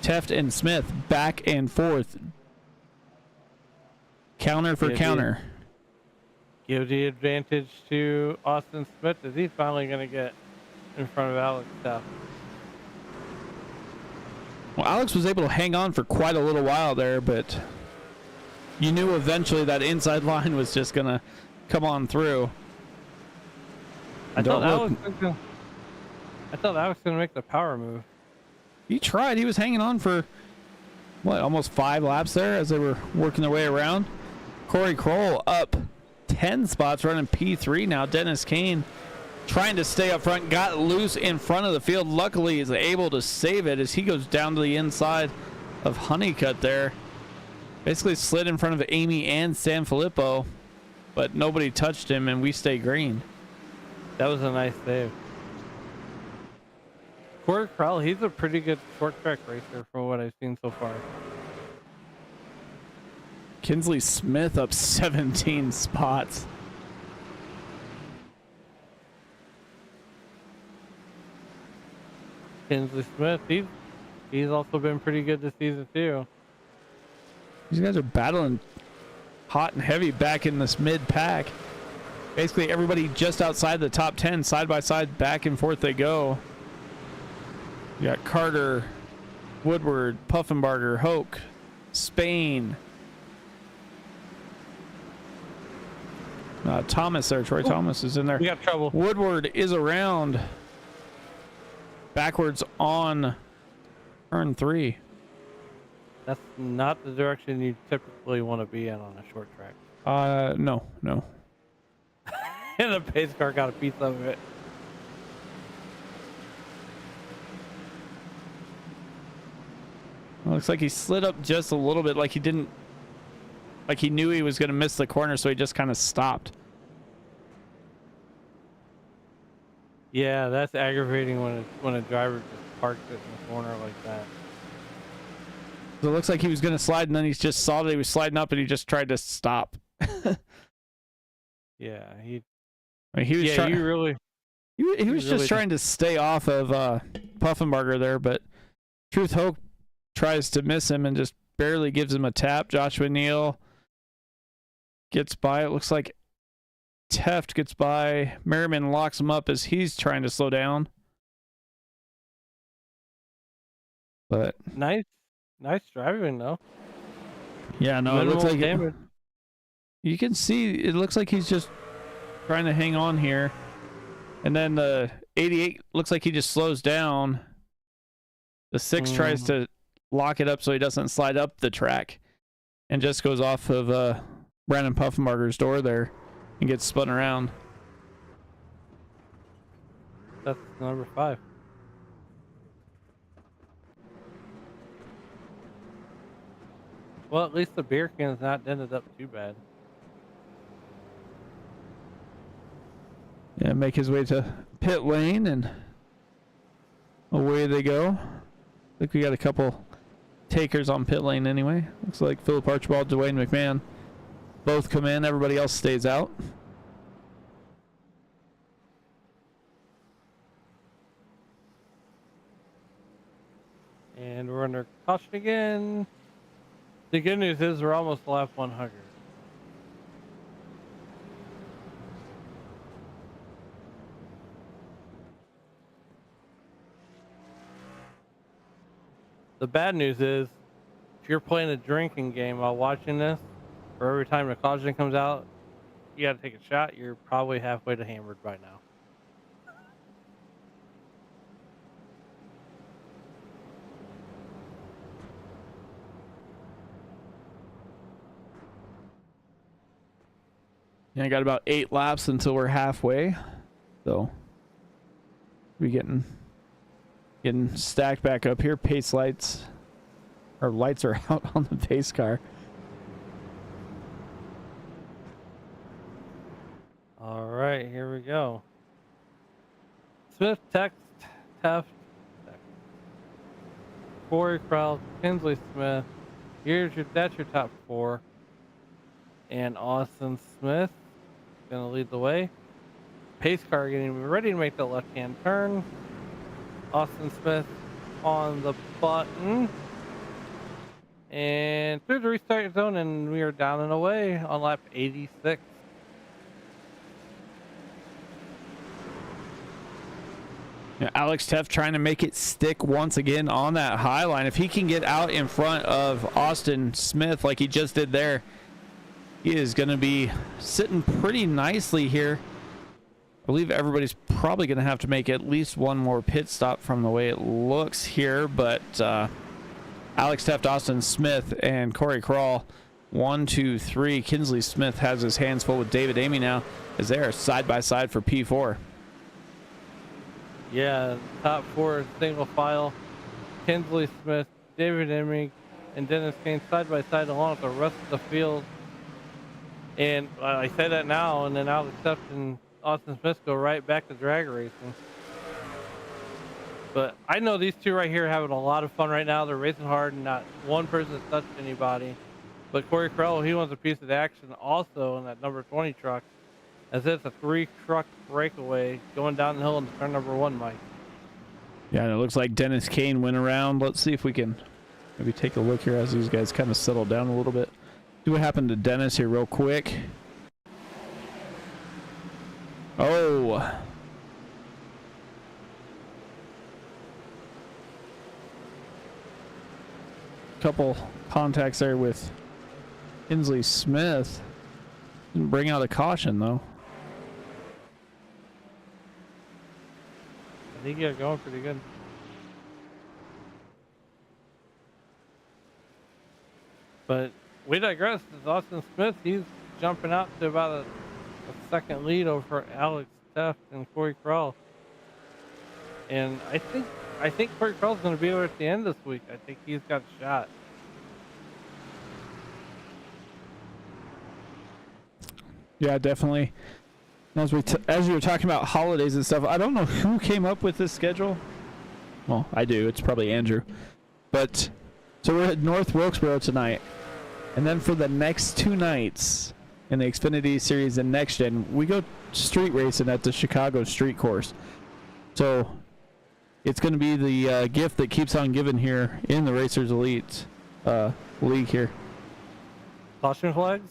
Teft and Smith back and forth. Counter for counter. Give the advantage to Austin Smith as he's finally going to get in front of Alex Teff. Well, Alex was able to hang on for quite a little while there, but you knew eventually that inside line was just going to come on through. I thought Alex was going to make the power move. He tried. He was hanging on for, almost 5 laps there as they were working their way around. Corey Kroll up 10 spots, running P3 now. Dennis Kane trying to stay up front, got loose in front of the field. Luckily, is able to save it as he goes down to the inside of Honeycutt there. Basically slid in front of Amy and Sanfilippo, but nobody touched him, and we stay green. That was a nice save. Corey Crowell, he's a pretty good short track racer from what I've seen so far. Kinsley Smith up 17 spots. Kinsley Smith, he's also been pretty good this season too. These guys are battling hot and heavy back in this mid pack. Basically everybody just outside the top 10, side by side, back and forth they go. You got Carter, Woodward, Puffenbarger, Hoke, Spain. Thomas there, Troy Thomas is in there. We got trouble. Woodward is around. Backwards on turn 3. That's not the direction you typically want to be in on a short track. No. And the pace car got a piece of it. Well, looks like he slid up just a little bit, like he knew he was going to miss the corner, so he just kind of stopped. Yeah, that's aggravating when a driver just parks it in the corner like that. So it looks like he was going to slide, and then he just saw that he was sliding up, and he just tried to stop. Yeah, he was just really trying to stay off of Puffenbarger there, but Truth Hope tries to miss him and just barely gives him a tap. Joshua Neal gets by. It looks like Teft gets by. Merriman locks him up as he's trying to slow down. But nice driving though. Yeah, no, it looks like damage. You can see it looks like he's just trying to hang on here. And then the 88 looks like he just slows down. The 6 tries to lock it up so he doesn't slide up the track and just goes off of Brandon Puffenbarger's door there and gets spun around. That's number 5. Well, at least the beer can's not dented up too bad. Yeah, make his way to pit lane and away they go. I think we got a couple takers on pit lane anyway. Looks like Philip Archibald, Dwayne McMahon both come in. Everybody else stays out. And we're under caution again. The good news is we're almost lap 100. The bad news is, if you're playing a drinking game while watching this, for every time the caution comes out, you gotta take a shot, you're probably halfway to hammered by now. Yeah, I got about 8 laps until we're halfway. So we're getting stacked back up here. Pace lights. Our lights are out on the pace car. All right, here we go. Smith, Teft, Corey Crowell, Kinsley Smith. That's your top 4. And Austin Smith gonna lead the way. Pace car getting ready to make the left-hand turn. Austin Smith on the button. And through the restart zone, and we are down and away on lap 86. Yeah, Alex Teft trying to make it stick once again on that high line. If he can get out in front of Austin Smith like he just did there, he is going to be sitting pretty nicely here. I believe everybody's probably going to have to make at least one more pit stop from the way it looks here, but Alex Teft, Austin Smith, and Corey Crowell, 1, 2, 3. Kinsley Smith has his hands full with David Amy now as they are side by side for P4. Yeah, top 4 single file. Kinsley Smith, David Amy, and Dennis Kane side by side along with the rest of the field. And I say that now, and then Alex Theft and Austin Smith go right back to drag racing. But I know these two right here are having a lot of fun right now. They're racing hard, and not one person has touched anybody. But Corey Crowell, he wants a piece of the action also in that number 20 truck, as it's a 3-truck breakaway going down the hill into turn number 1, Mike. Yeah, and it looks like Dennis Kane went around. Let's see if we can maybe take a look here as these guys kind of settle down a little bit. See what happened to Dennis here real quick. Oh. Couple contacts there with Kinsley Smith. Didn't bring out a caution though. I think he got going pretty good. But we digress. As Austin Smith, he's jumping out to about a second lead over Alex Theft and Corey Crowell. And I think Corey Crowell's going to be there at the end this week. I think he's got a shot. Yeah, definitely. As you were talking about holidays and stuff, I don't know who came up with this schedule. Well, I do. It's probably Andrew. But so we're at North Wilkesboro tonight, and then for the next 2 nights in the Xfinity Series and Next Gen, we go street racing at the Chicago Street Course. So it's going to be the gift that keeps on giving here in the Racers Elite League here. Caution flags?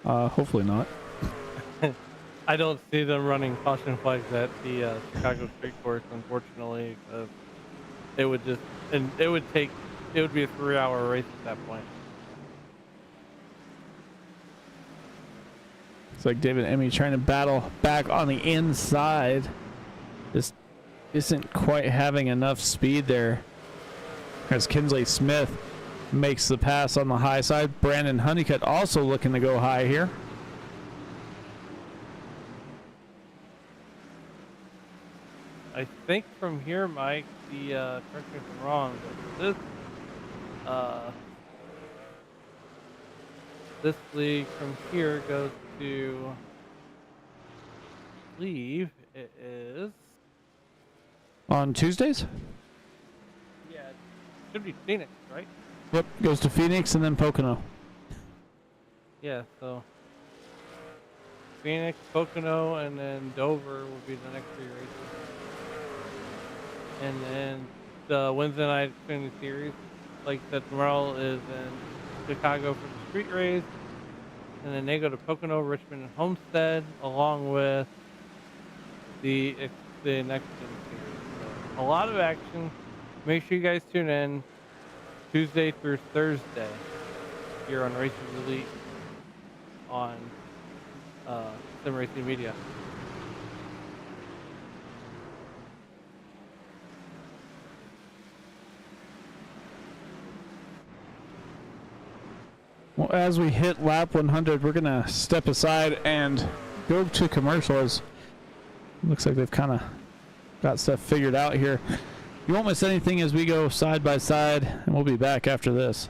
Hopefully not. I don't see them running caution flags at the Chicago Street Course, unfortunately. It would be a 3-hour race at that point. It's like David Emmy trying to battle back on the inside. Just isn't quite having enough speed there. As Kinsley Smith makes the pass on the high side. Brandon Honeycutt also looking to go high here. I think from here, Mike, correct me if I'm wrong, but this league from here goes to, I believe it is On Tuesdays? Yeah, it should be Phoenix, right? Yep, goes to Phoenix and then Pocono. Yeah, so Phoenix, Pocono, and then Dover will be the next 3 races. And then the Wednesday night Xfinity Series, like that tomorrow, is in Chicago for the street race. And then they go to Pocono, Richmond, and Homestead, along with the next Gen series. So a lot of action. Make sure you guys tune in Tuesday through Thursday here on Racing Elite on Sim Racing Media. Well, as we hit lap 100, we're gonna step aside and go to commercials. Looks like they've kind of got stuff figured out here. You won't miss anything as we go side by side, and we'll be back after this.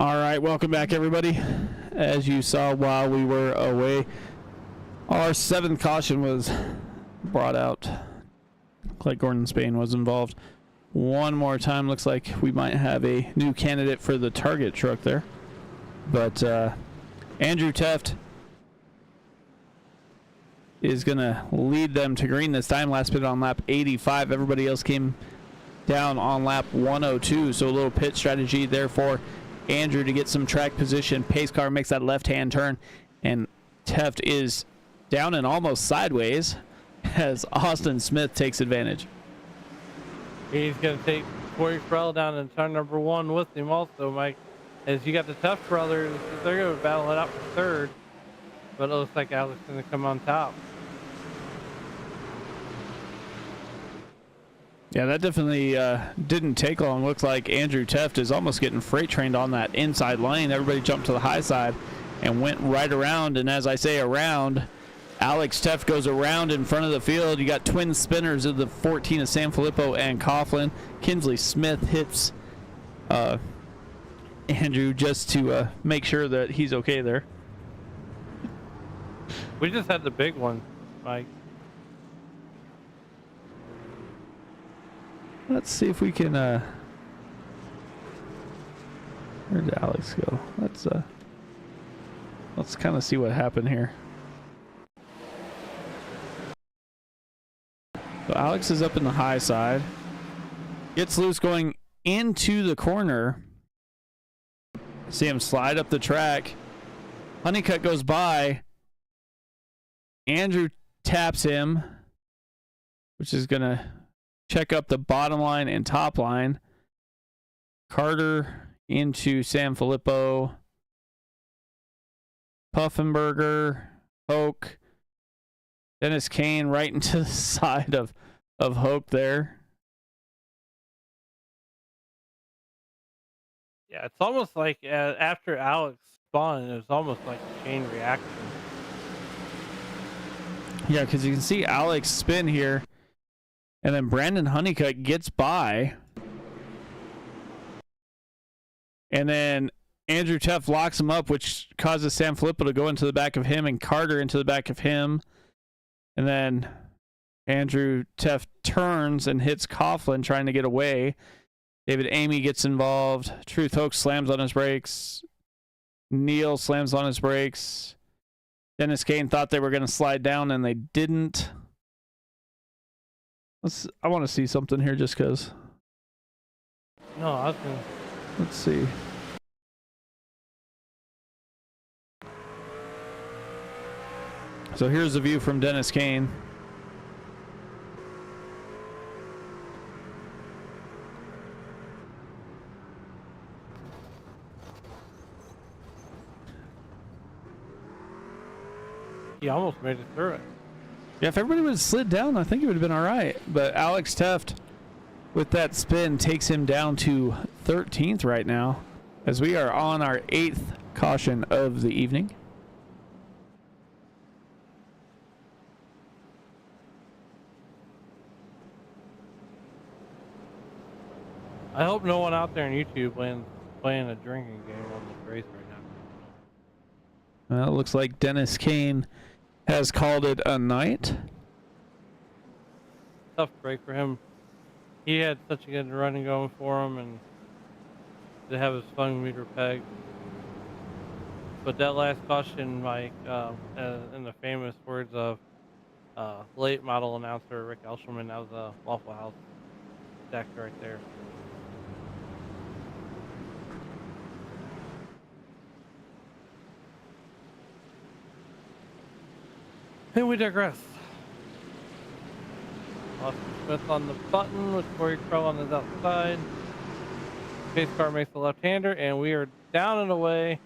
All right, welcome back, everybody. As you saw while we were away, our 7th caution was brought out. Looks like Gordon Spain was involved. One more time, looks like we might have a new candidate for the target truck there. But Andrew Teft is going to lead them to green this time. Last pit on lap 85. Everybody else came down on lap 102. So a little pit strategy there for Andrew to get some track position. Pace car makes that left-hand turn, and Teft is down and almost sideways as Austin Smith takes advantage. He's going to take Corey Krell down in turn number 1 with him also, Mike. As you got the Teft brothers, they're going to battle it out for 3rd, but it looks like Alex is going to come on top. Yeah, that definitely didn't take long. Looks like Andrew Teft is almost getting freight trained on that inside lane. Everybody jumped to the high side and went right around. And as I say around, Alex Teft goes around in front of the field. You got twin spinners of the 14 of San Filippo and Coughlin. Kinsley Smith hits Andrew just to make sure that he's okay there. We just had the big one, Mike. Let's see if we can where did Alex go? Let's kind of see what happened here. So Alex is up in the high side, gets loose going into the corner. See him slide up the track. Honeycutt goes by. Andrew taps him, which is gonna check up the bottom line and top line. Carter into San Filippo. Puffenberger, Hoke. Dennis Kane right into the side of Hoke there. Yeah, it's almost like after Alex spun, it was almost like a chain reaction. Yeah, because you can see Alex spin here. And then Brandon Honeycutt gets by. And then Andrew Teft locks him up, which causes San Filippo to go into the back of him and Carter into the back of him. And then Andrew Teft turns and hits Coughlin trying to get away. David Amy gets involved. Truth Hoke slams on his brakes. Neal slams on his brakes. Dennis Kane thought they were going to slide down and they didn't. I want to see something here just because. No, I was gonna... Let's see. So here's the view from Dennis Kane. He almost made it through it. Yeah, if everybody would have slid down, I think it would have been all right. But Alex Teft, with that spin, takes him down to 13th right now, as we are on our 8th caution of the evening. I hope no one out there on YouTube playing a drinking game on this race right now. Well, it looks like Dennis Kane has called it a night. Tough break for him. He had such a good running going for him, and to have his fun meter pegged. But that last caution, Mike, in the famous words of late model announcer Rick Elsherman, that was a Waffle House deck right there. And we digress. Austin Smith on the button with Corey Crow on the outside. Pace car makes the left-hander, and we are down and away.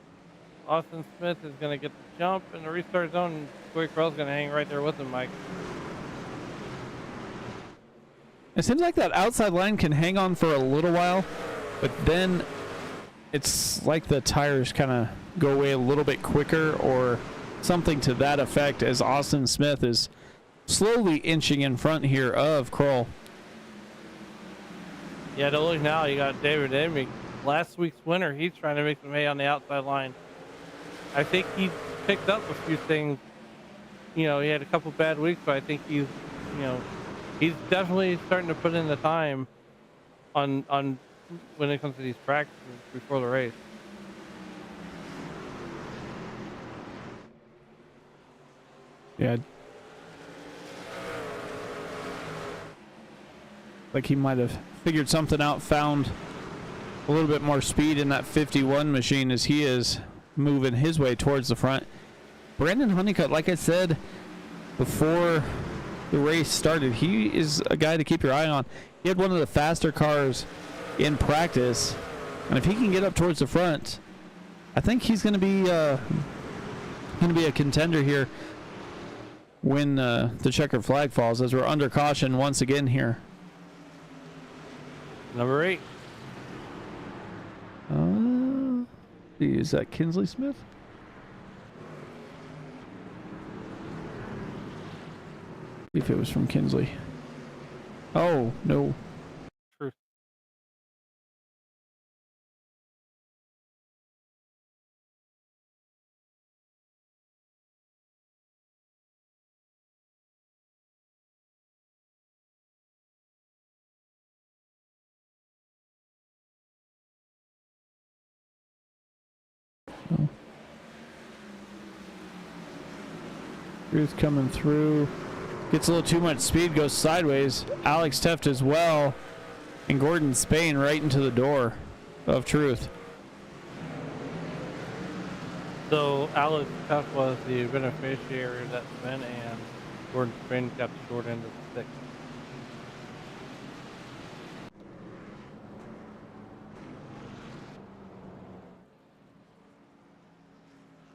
Austin Smith is going to get the jump in the restart zone, and Corey Crow is going to hang right there with him, Mike. It seems like that outside line can hang on for a little while, but then it's like the tires kind of go away a little bit quicker or something to that effect, as Austin Smith is slowly inching in front here of Kroll. Yeah, to look now, you got David Amy last week's winner, he's trying to make some hay on the outside line. I think he picked up a few things. He had a couple bad weeks, but I think he's definitely starting to put in the time on when it comes to these practices before the race. Yeah. Like he might have figured something out, found a little bit more speed in that 51 machine as he is moving his way towards the front. Brandon Honeycutt, like I said before the race started, he is a guy to keep your eye on. He had one of the faster cars in practice, and if he can get up towards the front, I think he's going to be a contender here when the checkered flag falls, as we're under caution once again here. Number 8. Is that Kinsley Smith? See if it was from Kinsley. Oh, no. True. Oh. Cruz coming through. Gets a little too much speed, goes sideways. Alex Teft as well. And Gordon Spain right into the door of Truth. So Alex Teft was the beneficiary of that spin, and Gordon Spain got the short end of the stick.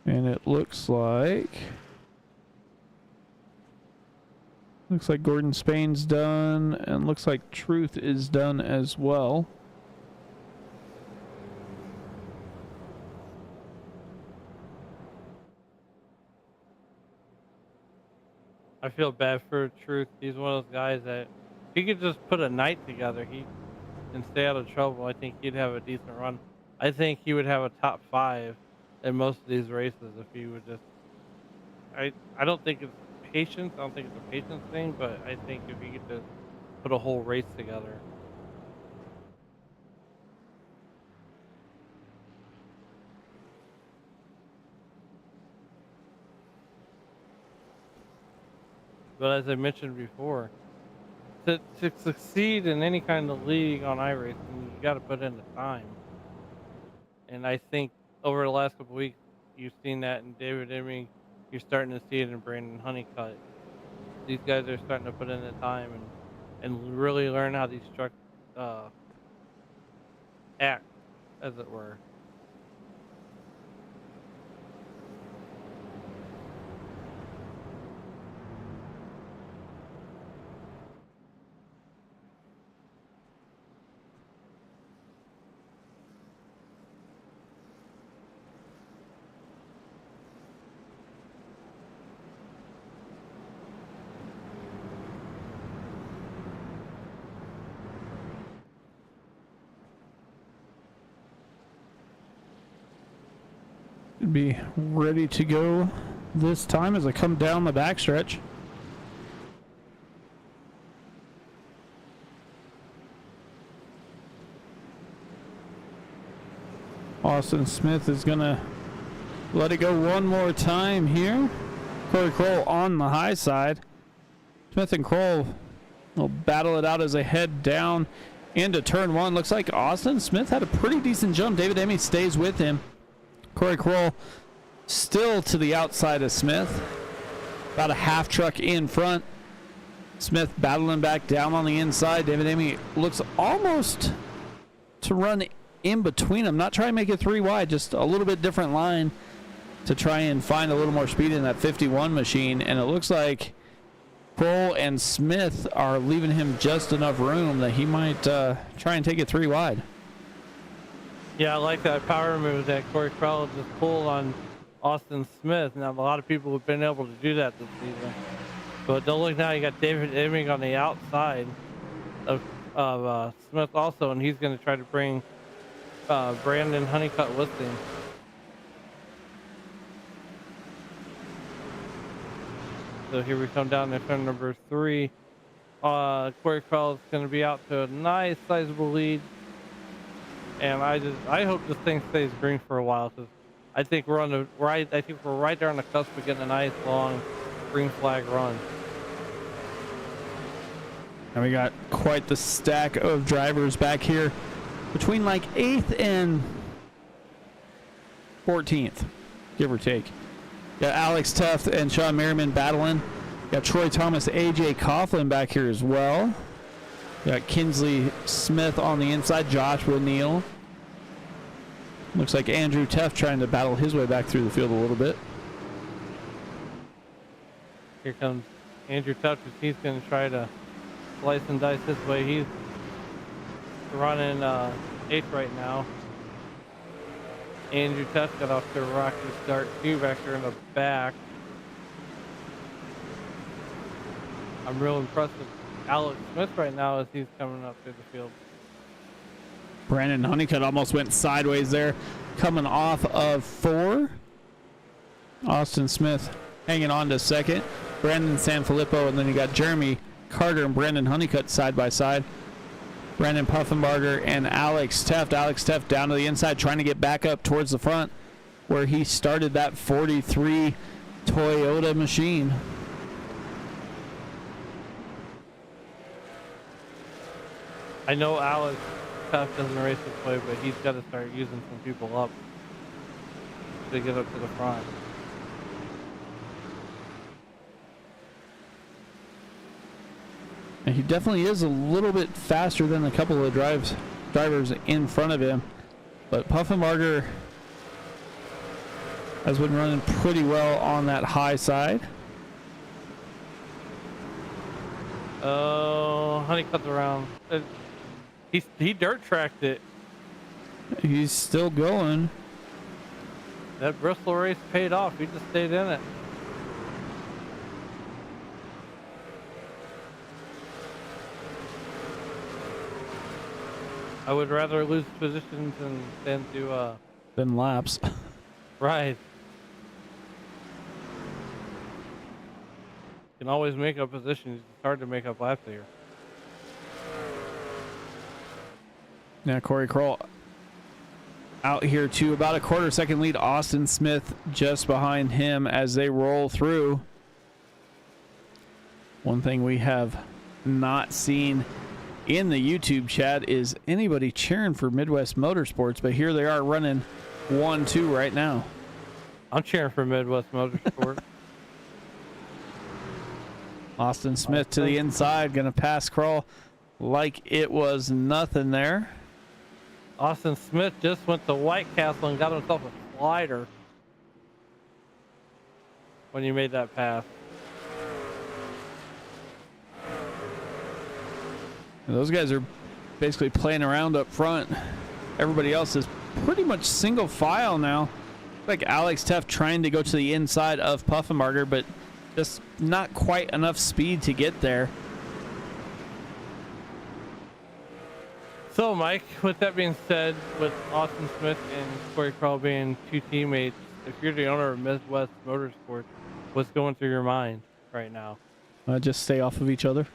And it looks like Gordon Spain's done, and looks like Truth is done as well. I feel bad for Truth. He's one of those guys that if he could just put a night together, and stay out of trouble, I think he'd have a decent run. I think he would have a top 5 in most of these races if he would just. I don't think it's patience. I don't think it's a patience thing, but I think if he could just put a whole race together. But as I mentioned before, to succeed in any kind of league on iRacing, you got to put in the time. And I think over the last couple of weeks, you've seen that in David Eming. You're starting to see it in Brandon Honeycutt. These guys are starting to put in the time and really learn how these trucks act, as it were. Be ready to go this time as I come down the backstretch. Austin Smith is gonna let it go one more time here. Corey Kroll on the high side. Smith and Kroll will battle it out as they head down into turn 1. Looks like Austin Smith had a pretty decent jump. David Emmy stays with him. Corey Kroll still to the outside of Smith. About a half truck in front. Smith battling back down on the inside. David Emmy looks almost to run in between them. Not try and make it 3 wide, just a little bit different line to try and find a little more speed in that 51 machine. And it looks like Kroll and Smith are leaving him just enough room that he might try and take it 3 wide. Yeah, I like that power move that Corey Kroll just pulled on Austin Smith. Now, a lot of people have been able to do that this season. But don't look now, you got David Eming on the outside of Smith also, and he's going to try to bring Brandon Honeycutt listing. So here we come down to turn number 3. Corey Crowell is going to be out to a nice sizable lead, and I hope this thing stays green for a while, because I think we're right there on the cusp of getting a nice long green flag run. And we got quite the stack of drivers back here between like 8th and 14th, give or take. Got Alex Tuft and Sean Merriman battling. Got Troy Thomas, AJ Coughlin back here as well. Got Kinsley Smith on the inside, Joshua Neal. Looks like Andrew Tuft trying to battle his way back through the field a little bit. Here comes Andrew Tuft. He's going to try to slice and dice his way. He's running 8th right now. Andrew Tuft got off to a rocky start too back there in the back. I'm real impressed with Alex Smith right now as he's coming up through the field. Brandon Honeycutt almost went sideways there, coming off of 4. Austin Smith hanging on to 2nd. Brandon Sanfilippo, and then you got Jeremy Carter and Brandon Honeycutt side by side. Brandon Puffenbarger and Alex Tuft. Alex Tuft down to the inside, trying to get back up towards the front where he started that 43 Toyota machine. I know Alex Tuft doesn't race this way, but he's got to start using some people up to get up to the front. And he definitely is a little bit faster than a couple of drivers in front of him. But Puffenbarger has been running pretty well on that high side. Oh, Honeycutt's around. He dirt tracked it. He's still going. That Bristol race paid off. He just stayed in it. I would rather lose positions than do Than laps. right. You can always make up positions. It's hard to make up laps here. Now Corey Kroll out here to about a quarter-second lead. Austin Smith just behind him as they roll through. One thing we have not seen in the YouTube chat is anybody cheering for Midwest Motorsports, but here they are running 1-2 right now. I'm cheering for Midwest Motorsports. Austin Smith to the inside, going to pass Kroll like it was nothing there. Austin Smith just went to White Castle and got himself a slider when you made that pass. And those guys are basically playing around up front. Everybody else is pretty much single file now. Like Alex Tuft trying to go to the inside of Puffenbarger, but just not quite enough speed to get there. So, Mike, with that being said, with Austin Smith and Corey Kroll being two teammates, if you're the owner of Midwest Motorsports, what's going through your mind right now? Just stay off of each other.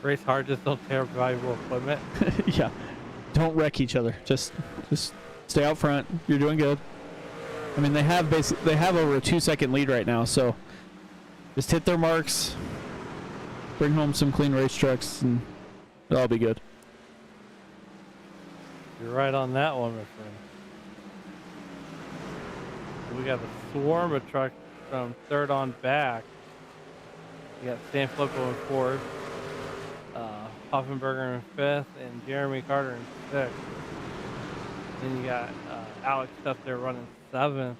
Race hard, just don't tear up valuable equipment. Yeah, don't wreck each other. Just stay out front. You're doing good. I mean, they have over a 2-second lead right now, so just hit their marks, bring home some clean race trucks, and it'll be good. You're right on that one, my friend. We got a swarm of trucks from third on back. You got Stan Flippo in fourth, Hoffenberger in fifth, and Jeremy Carter in sixth. Then you got Alex Tuft there running seventh.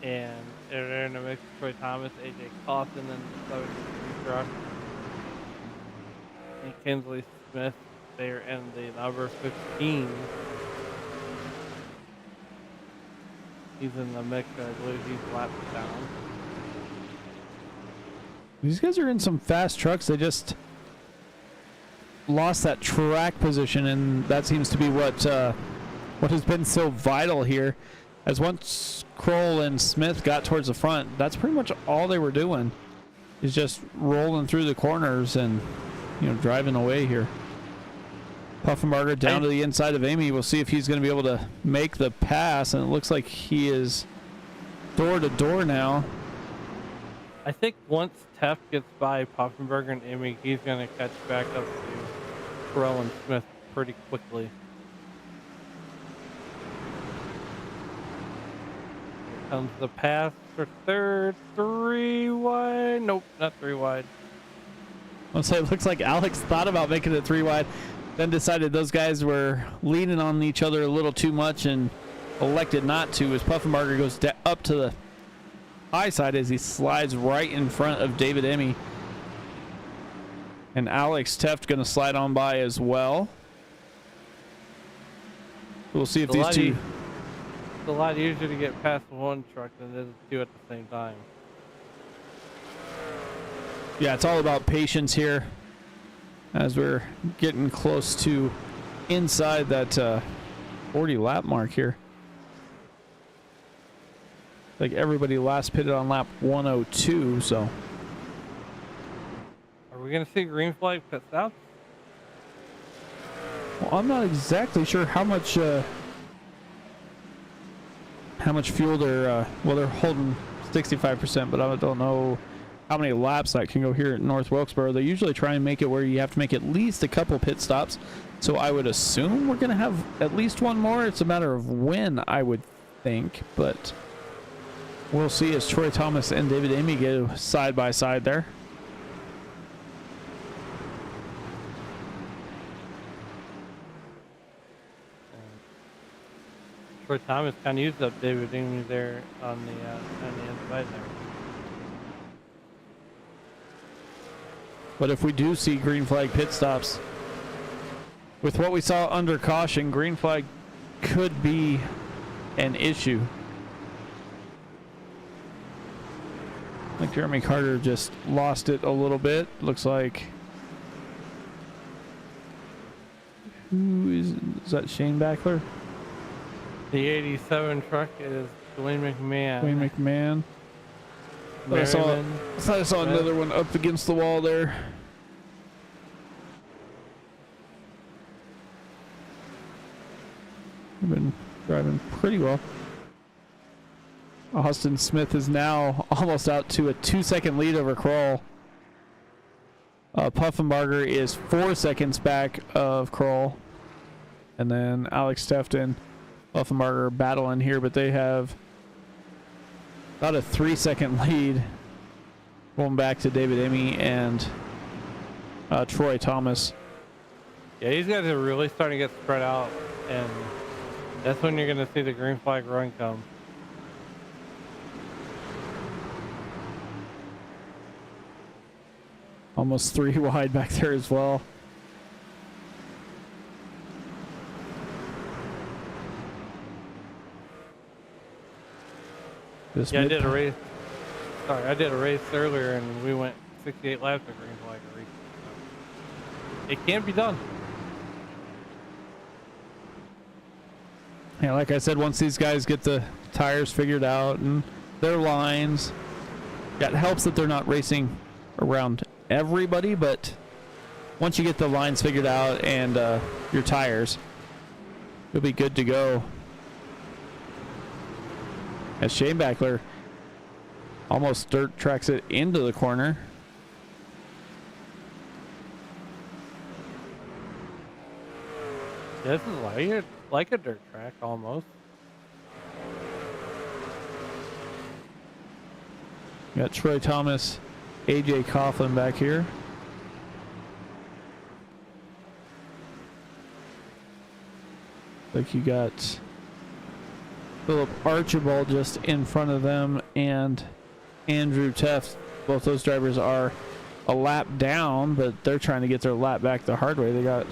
And they're in the mix with Troy Thomas, AJ Coughlin, and the other truck. And Kinsley Smith there in the number 15. He's in the mix, I believe he's lapped down. These guys are in some fast trucks. They just lost that track position, and that seems to be what has been so vital here. As once Kroll and Smith got towards the front, that's pretty much all they were doing, is just rolling through the corners and, you know, driving away here. Puffenbarger down to the inside of Amy. We'll see if he's going to be able to make the pass, and it looks like he is door to door now. I think once Teff gets by Puffenberger and Amy, he's going to catch back up to Kroll and Smith pretty quickly. Here comes the pass for third, 3 wide. Nope, not 3 wide. I'll say it looks like Alex thought about making it 3 wide, then decided those guys were leaning on each other a little too much and elected not to, as Puffenbarger goes up to the high side as he slides right in front of David Emmy. And Alex Teft going to slide on by as well. We'll see if these two... It's a lot easier to get past one truck than it is two at the same time. Yeah, it's all about patience here as we're getting close to inside that 40 lap mark here. Like everybody last pitted on lap 102, so. Are we going to see green flag pit stops? Well, I'm not exactly sure how much fuel they're, well, they're holding 65%, but I don't know how many laps that can go here at North Wilkesboro. They usually try and make it where you have to make at least a couple pit stops. So I would assume we're going to have at least one more. It's a matter of when, I would think, but we'll see as Troy Thomas and David Amy go side by side there. Troy Thomas kind of used up David Amy there on the inside there. But if we do see green flag pit stops, with what we saw under caution, green flag could be an issue. I think Jeremy Carter just lost it a little bit. Looks like, who is that? Shane Backler? The 87 truck is Dwayne McMahon. Dwayne McMahon. I saw another one up against the wall there. We've been driving pretty well. Austin Smith is now almost out to a 2-second lead over Kroll. Puffenbarger is 4 seconds back of Kroll. And then Alex Tefton, Puffenbarger battling here, but they have about a 3-second lead going back to David Emmy and Troy Thomas. Yeah, these guys are really starting to get spread out, and that's when you're going to see the green flag run come. Almost 3 wide back there as well. Yeah, I did a race. Sorry, I did a race earlier, and we went 68 laps of green flag race. So it can't be done. Yeah, like I said, once these guys get the tires figured out and their lines, that helps that they're not racing around everybody, but once you get the lines figured out and your tires, you'll be good to go. As Shane Backler almost dirt tracks it into the corner. Yeah, this is like a dirt track almost. Got Troy Thomas, AJ Coughlin back here. Like you got Philip Archibald just in front of them and Andrew Teft. Both those drivers are a lap down, but they're trying to get their lap back the hard way. They got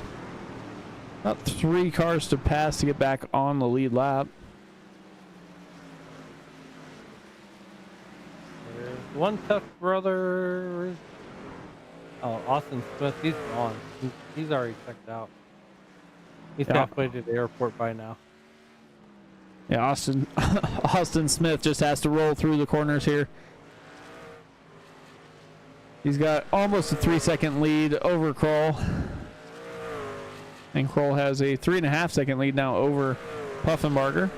about 3 cars to pass to get back on the lead lap. There's one tough brother. Oh, Austin Smith, he's gone. He's already checked out. He's Yeah. halfway to the airport by now. Yeah, Austin Smith just has to roll through the corners here. He's got almost a 3-second lead over Kroll. And Kroll has a 3.5-second lead now over Puffenbarger.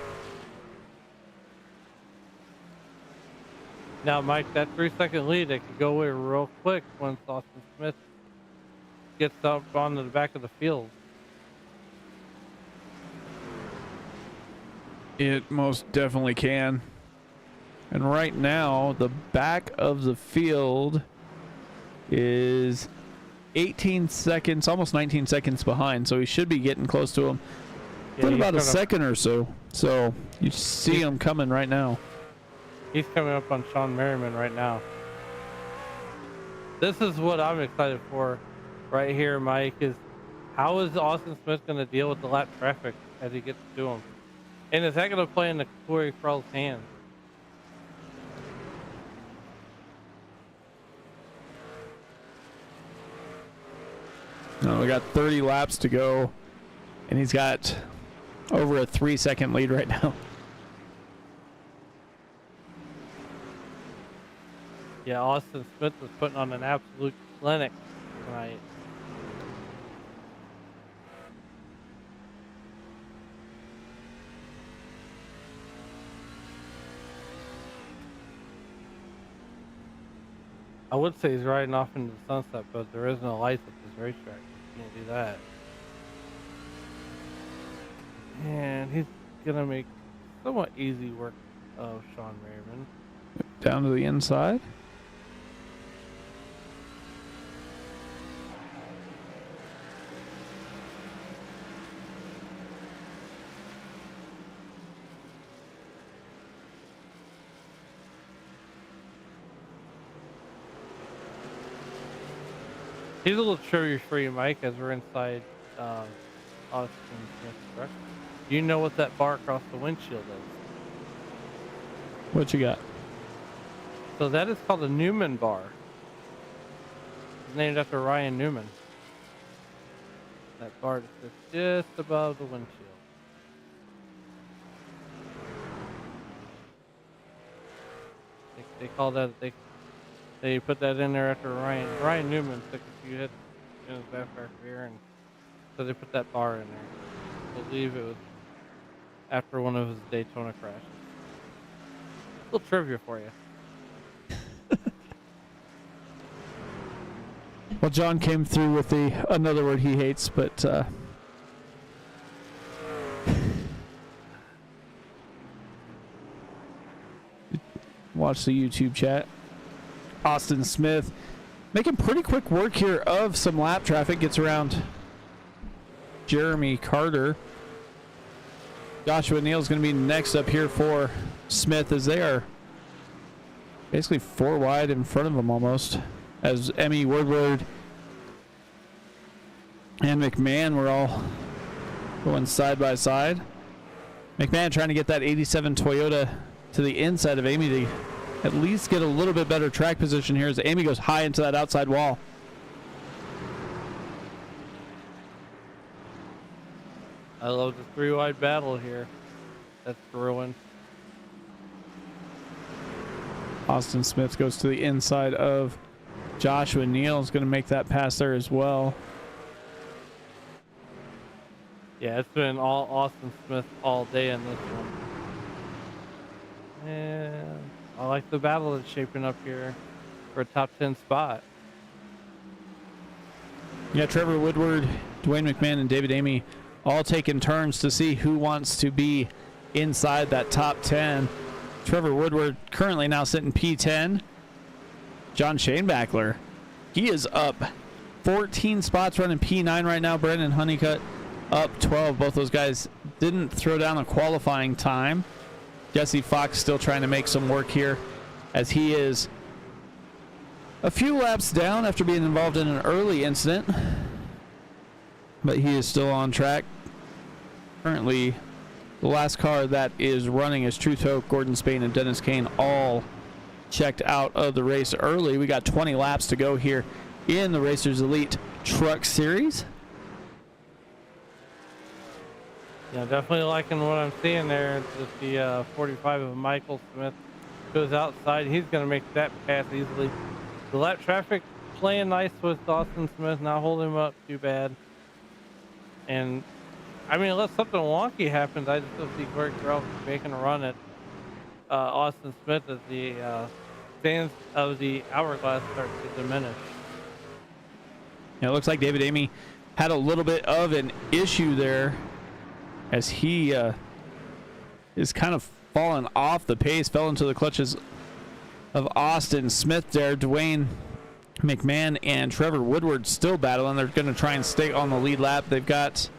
Now, Mike, that 3-second lead, it could go away real quick once Austin Smith gets up onto the back of the field. It most definitely can. And right now, the back of the field is 18 seconds, almost 19 seconds behind. So he should be getting close to him. Yeah, in about a second or so. So you see him coming right now. He's coming up on Sean Merriman right now. This is what I'm excited for right here, Mike, is how is Austin Smith going to deal with the lap traffic as he gets to him? And is that going to play into Corey Kroll's hands? No, we got 30 laps to go, and he's got over a 3-second lead right now. Yeah, Austin Smith was putting on an absolute clinic tonight. I would say he's riding off into the sunset, but there is no lights at this racetrack. You can't do that. And he's gonna make somewhat easy work of Sean Merriman. Down to the inside. Here's a little trivia for you, Mike, as we're inside Austin Smith's truck. Do you know what that bar across the windshield is? What you got? So that is called a Newman bar. It's named after Ryan Newman. That bar sits just above the windshield. They call that, they put that in there after Ryan Newman took a few hits in his back here, and so they put that bar in there. I believe it was after one of his Daytona crashes. A little trivia for you. Well, John came through with another word he hates, but watch the YouTube chat. Austin Smith making pretty quick work here of some lap traffic. Gets around Jeremy Carter. Joshua Neal's going to be next up here for Smith, as they are basically 4 wide in front of him almost, as Emmy Woodward and McMahon were all going side by side. McMahon trying to get that 87 Toyota to the inside of Amy to at least get a little bit better track position here as Amy goes high into that outside wall. I love the 3-wide battle here. That's brewing. Austin Smith goes to the inside of Joshua Neal. Is going to make that pass there as well. Yeah, it's been all Austin Smith all day in this one. And I like the battle that's shaping up here for a top 10 spot. Yeah, Trevor Woodward, Dwayne McMahon, and David Amy all taking turns to see who wants to be inside that top 10. Trevor Woodward currently now sitting P10. John Shanebackler, he is up 14 spots running P9 right now. Brendan Honeycutt up 12. Both those guys didn't throw down a qualifying time. Jesse Fox still trying to make some work here, as he is a few laps down after being involved in an early incident, but he is still on track. Currently, the last car that is running is Truth Hope, Gordon Spain, and Dennis Kane, all checked out of the race early. We got 20 laps to go here in the Racers Elite Truck Series. Yeah, definitely liking what I'm seeing there. Just the 45 of Michael Smith goes outside. He's going to make that pass easily. The lap traffic playing nice with Austin Smith, not holding him up too bad. And I mean, unless something wonky happens, I just don't see Corey Carell making a run at Austin Smith as the sands of the hourglass starts to diminish. Yeah, it looks like David Amy had a little bit of an issue there as he is kind of falling off the pace, fell into the clutches of Austin Smith there. Dwayne McMahon and Trevor Woodward still battling. They're going to try and stay on the lead lap. They've got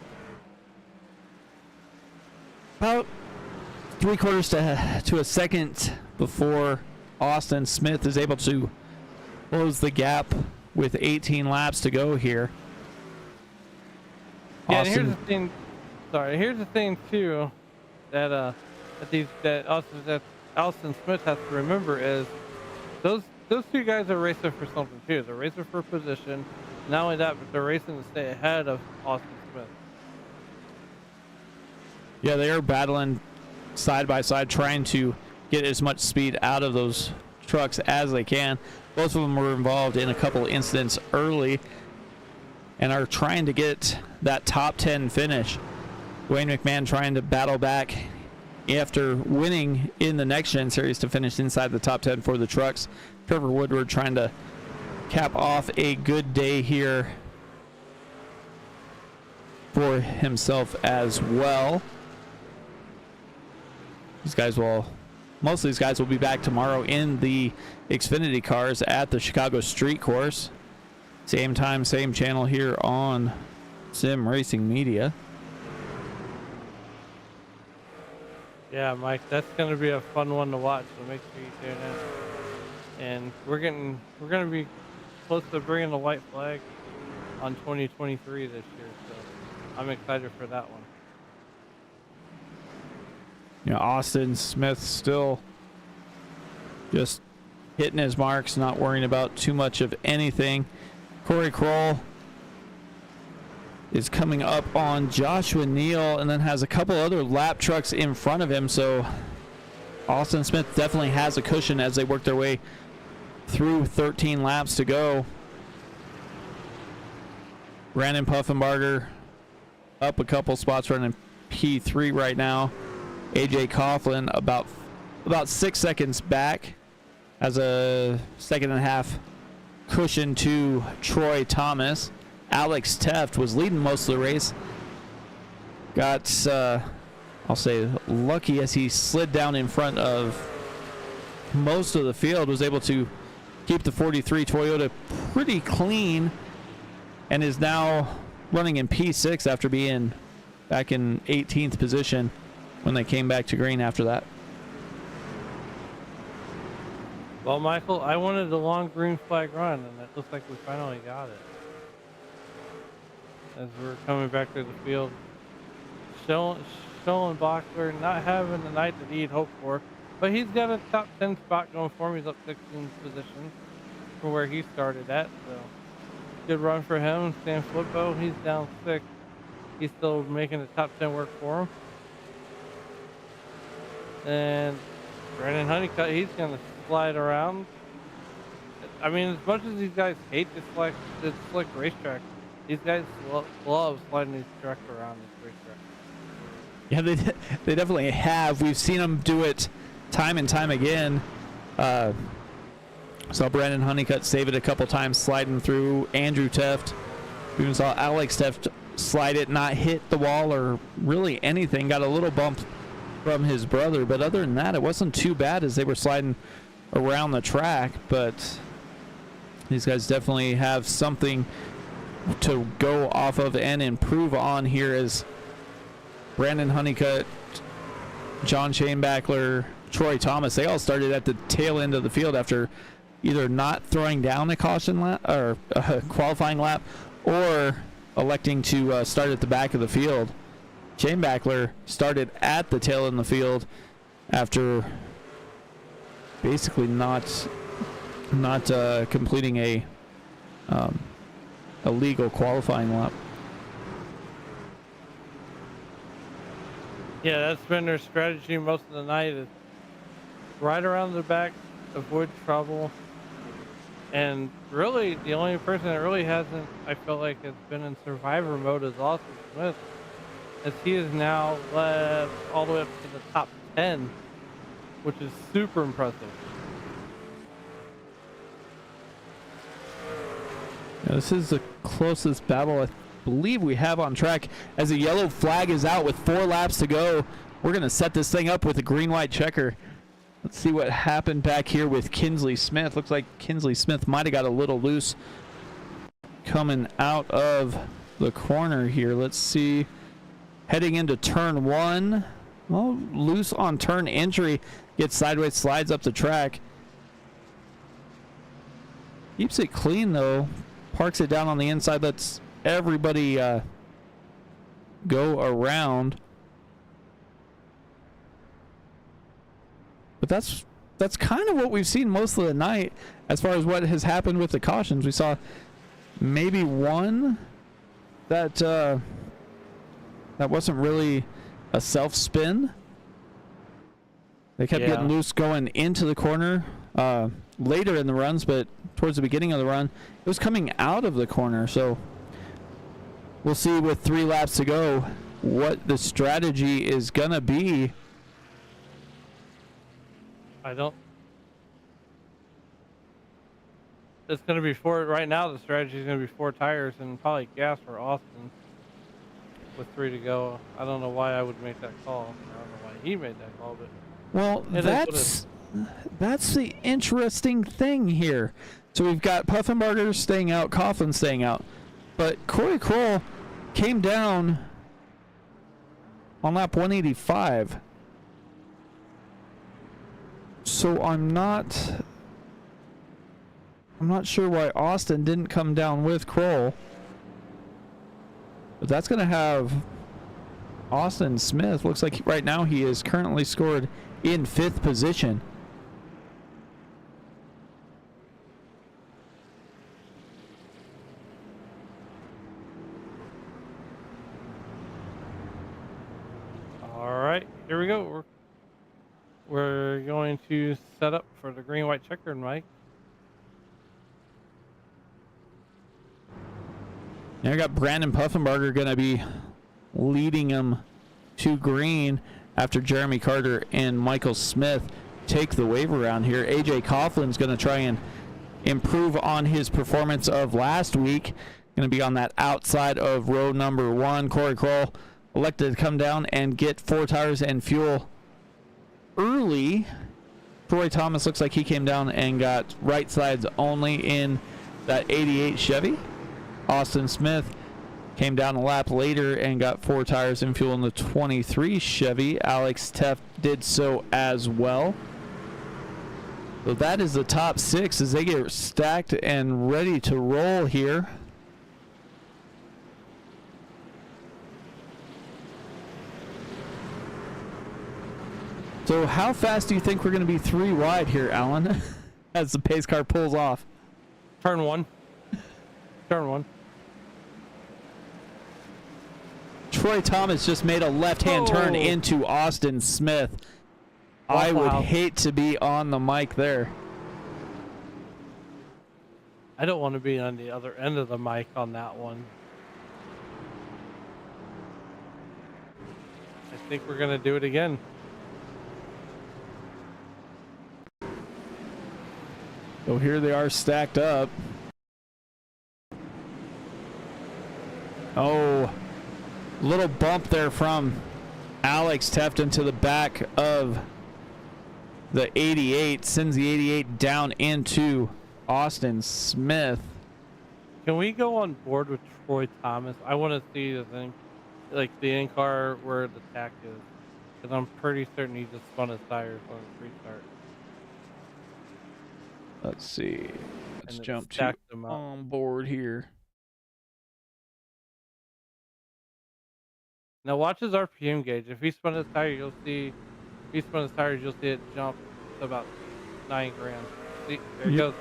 about 3/4 to a second before Austin Smith is able to close the gap with 18 laps to go here. Yeah, and here's the thing. Sorry, here's the thing too that Austin Smith has to remember is those two guys are racing for something too. They're racing for position. Not only that, but they're racing to stay ahead of Austin Smith. Yeah, they are battling side by side, trying to get as much speed out of those trucks as they can. Both of them were involved in a couple incidents early and are trying to get that top 10 finish. Wayne McMahon trying to battle back after winning in the Next Gen Series to finish inside the top 10 for the trucks. Trevor Woodward trying to cap off a good day here for himself as well. Most of these guys will be back tomorrow in the Xfinity cars at the Chicago Street Course. Same time, same channel here on Sim Racing Media. Yeah, Mike, that's going to be a fun one to watch, so make sure you tune in. And we're going to be close to bringing the white flag on 2023 this year, so I'm excited for that one. You know, Austin Smith still just hitting his marks, not worrying about too much of anything. Corey Kroll is coming up on Joshua Neal and then has a couple other lap trucks in front of him, so Austin Smith definitely has a cushion as they work their way through 13 laps to go. Brandon Puffenbarger up a couple spots, running P3 right now. AJ Coughlin about 6 seconds back, has a 1.5 second cushion to Troy Thomas. Alex Teft was leading most of the race. Got, I'll say, lucky as he slid down in front of most of the field. Was able to keep the 43 Toyota pretty clean and is now running in P6 after being back in 18th position when they came back to green after that. Well, Michael, I wanted the long green flag run, and it looks like we finally got it. As we're coming back to the field, Schellenbachler not having the night that he'd hoped for, but he's got a top 10 spot going for him. He's up 16 position from where he started at, so good run for him. Sam Flippo, he's down 6. He's still making the top 10 work for him. And Brandon Honeycutt, he's going to slide around. I mean, as much as these guys hate this slick racetrack, these guys love sliding these trucks around this racetrack. Yeah, they definitely have. We've seen them do it time and time again. Saw Brandon Honeycutt save it a couple times sliding through. Andrew Teft. We even saw Alex Teft slide it, not hit the wall or really anything. Got a little bump from his brother, but other than that, it wasn't too bad as they were sliding around the track. But these guys definitely have something to go off of and improve on here, as Brandon Honeycutt, John Shanebackler, Troy Thomas, they all started at the tail end of the field after either not throwing down a caution lap or a qualifying lap or electing to start at the back of the field. Shanebackler started at the tail end of the field after basically not completing a illegal qualifying lap. Yeah, that's been their strategy most of the night, is right around the back, avoid trouble. And really, the only person that really hasn't, I feel like, has been in survivor mode is Austin Smith, as he is now led all the way up to the top 10, which is super impressive. Yeah, this is the closest battle I believe we have on track, as the yellow flag is out with 4 laps to go. We're going to set this thing up with a green-white checker. Let's see what happened back here with Kinsley Smith. Looks like Kinsley Smith might have got a little loose coming out of the corner here. Let's see. Heading into turn 1. Well, loose on turn entry. Gets sideways, slides up the track. Keeps it clean, though. Parks it down on the inside. Lets everybody go around. But that's kind of what we've seen most of the night as far as what has happened with the cautions. We saw maybe one that that wasn't really a self-spin. They kept getting loose going into the corner later in the runs, but towards the beginning of the run, it was coming out of the corner. So we'll see with 3 laps to go what the strategy is going to be. It's going to be 4 right now. The strategy is going to be 4 tires and probably gas for Austin with 3 to go. I don't know why I would make that call. I don't know why he made that call, but well, that's the interesting thing here. So we've got Puffenbarger staying out, Coughlin staying out, but Corey Kroll came down on lap 185. So I'm not sure why Austin didn't come down with Kroll. But that's going to have Austin Smith. Looks like right now he is currently scored in 5th position. all right, here we go. We're going to set up for the green-white checker, Mike. Now I got Brandon Puffenbarger going to be leading him to green after Jeremy Carter and Michael Smith take the wave around here. AJ Coughlin's going to try and improve on his performance of last week. Going to be on that outside of row number 1. Corey Kroll elected to come down and get 4 tires and fuel early. Troy Thomas looks like he came down and got right sides only in that 88 Chevy. Austin Smith came down a lap later and got 4 tires and fuel in the 23 Chevy. Alex Teff did so as well. So that is the top 6 as they get stacked and ready to roll here. So how fast do you think we're going to be 3 wide here, Alan, as the pace car pulls off? Turn 1. Turn 1. Troy Thomas just made a left-hand turn into Austin Smith. I would hate to be on the mic there. I don't want to be on the other end of the mic on that one. I think we're going to do it again. So here they are stacked up. Oh, little bump there from Alex Tefton to the back of the 88. Sends the 88 down into Austin Smith. Can we go on board with Troy Thomas? I want to see the thing, like the in-car where the tack is. Because I'm pretty certain he just spun his tires on a restart. Let's see. Let's jump to on board here. Now watch his RPM gauge. If he spun his tire, you'll see. If he spun his tires, you'll see it jump to about 9 grand. See, there it goes.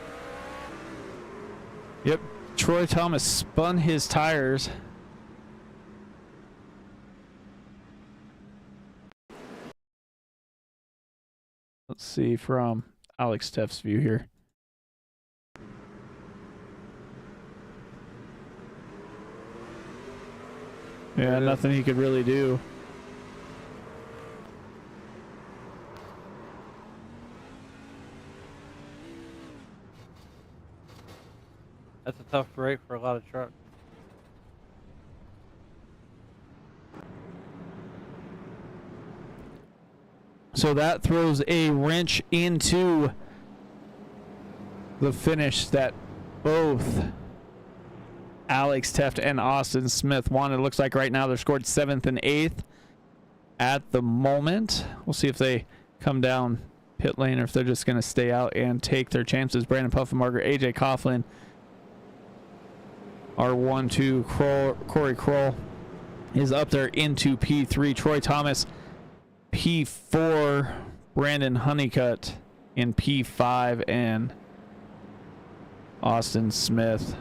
Yep. Troy Thomas spun his tires. Let's see from Alex Teff's view here. Yeah, nothing he could really do. That's a tough break for a lot of trucks. So that throws a wrench into the finish that both Alex Teff and Austin Smith wanted. It looks like right now they're scored 7th and 8th at the moment. We'll see if they come down pit lane or if they're just going to stay out and take their chances. Brandon Puffenbarger, AJ Coughlin are 1-2. Corey Kroll is up there into P3. Troy Thomas P4. Brandon Honeycutt in P5, and Austin Smith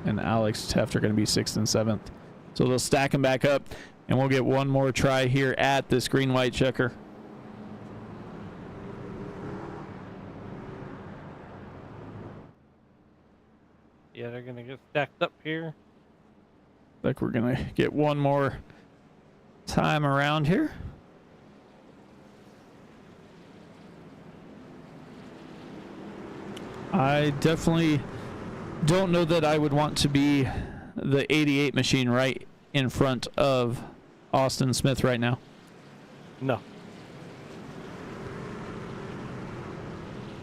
and Alex Teft are going to be 6th and 7th. So they'll stack them back up, and we'll get one more try here at this green-white checker. Yeah, they're going to get stacked up here. Like we're going to get one more time around here. I definitely don't know that I would want to be the 88 machine right in front of Austin Smith right now. No.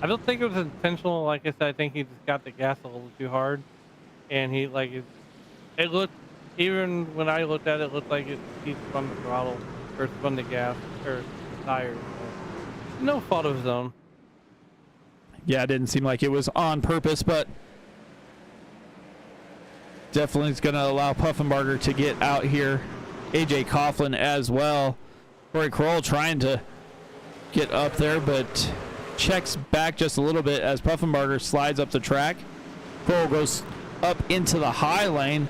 I don't think it was intentional. Like I said, I think he just got the gas a little too hard. And he, like, it looked, even when I looked at it, it looked like he spun the throttle, or spun the gas, or the tires. So no fault of his own. Yeah, it didn't seem like it was on purpose, but definitely it's going to allow Puffenbarger to get out here. AJ Coughlin as well. Corey Kroll trying to get up there, but checks back just a little bit as Puffenbarger slides up the track. Kroll goes up into the high lane.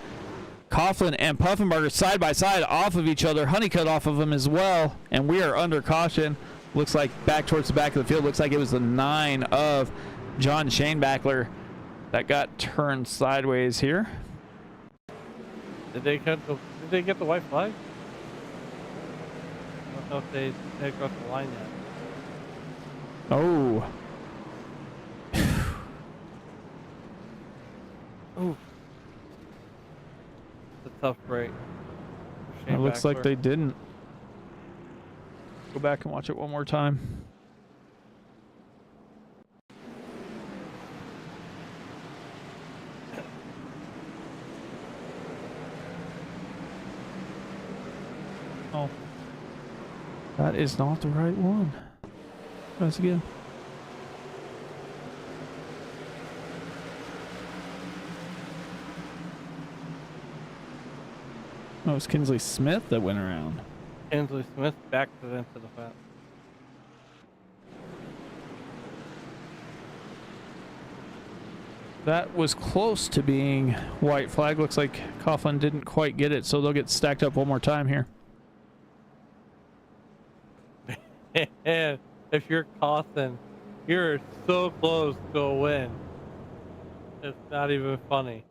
Coughlin and Puffenbarger side by side off of each other. Honeycutt off of them as well, and we are under caution. Looks like back towards the back of the field. Looks like it was the 9 of John Shanebackler that got turned sideways here. Did they get the white flag? I don't know if they crossed the line yet. Oh. Ooh. It's a tough break. It looks like they didn't. Go back and watch it one more time. Oh. That is not the right one. Try this again. Oh, it was Kinsley Smith that went around. Kinsley Smith backed it into the fence. That was close to being white flag. Looks like Coughlin didn't quite get it, so they'll get stacked up one more time here. And if you're Coughlin, you're so close to a win. It's not even funny.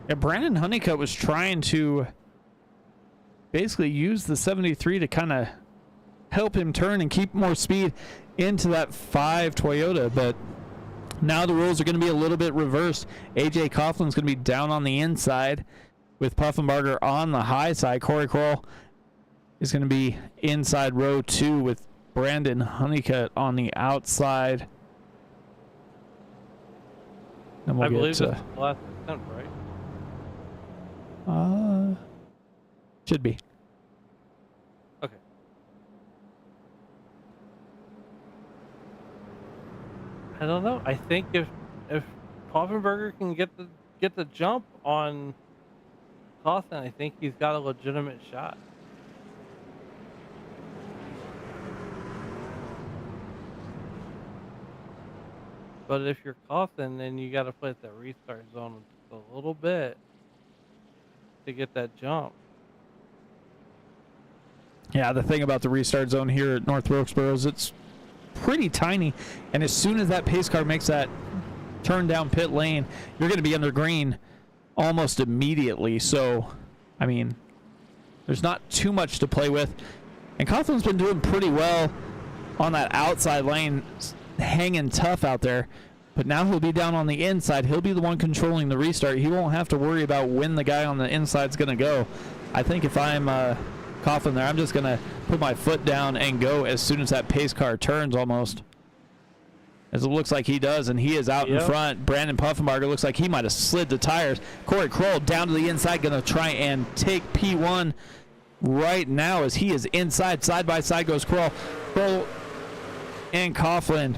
Yeah, Brandon Honeycutt was trying to basically use the 73 to kind of help him turn and keep more speed into that 5 Toyota, but now the rules are going to be a little bit reversed. AJ Coughlin's going to be down on the inside with Puffenbarger on the high side. Corey Kroll is going to be inside row 2 with Brandon Honeycutt on the outside. And we'll I believe that's the last attempt, right? Should be. Okay. I don't know. I think if Puffenbarger can get the jump on Coughlin, I think he's got a legitimate shot. But if you're Coughlin, then you got to play at that restart zone just a little bit to get that jump. Yeah, the thing about the restart zone here at North Wilkesboro is it's pretty tiny, and as soon as that pace car makes that turn down pit lane, you're going to be under green almost immediately. So, I mean, there's not too much to play with. And Coughlin's been doing pretty well on that outside lane, hanging tough out there. But now he'll be down on the inside. He'll be the one controlling the restart. He won't have to worry about when the guy on the inside's going to go. I think if I'm Coughlin there, I'm just going to put my foot down and go as soon as that pace car turns almost. As it looks like he does, and he is out in front. Brandon Puffenbarger looks like he might have slid the tires. Corey Kroll down to the inside, going to try and take P1 right now as he is inside. Side by side goes Kroll. Kroll and Coughlin.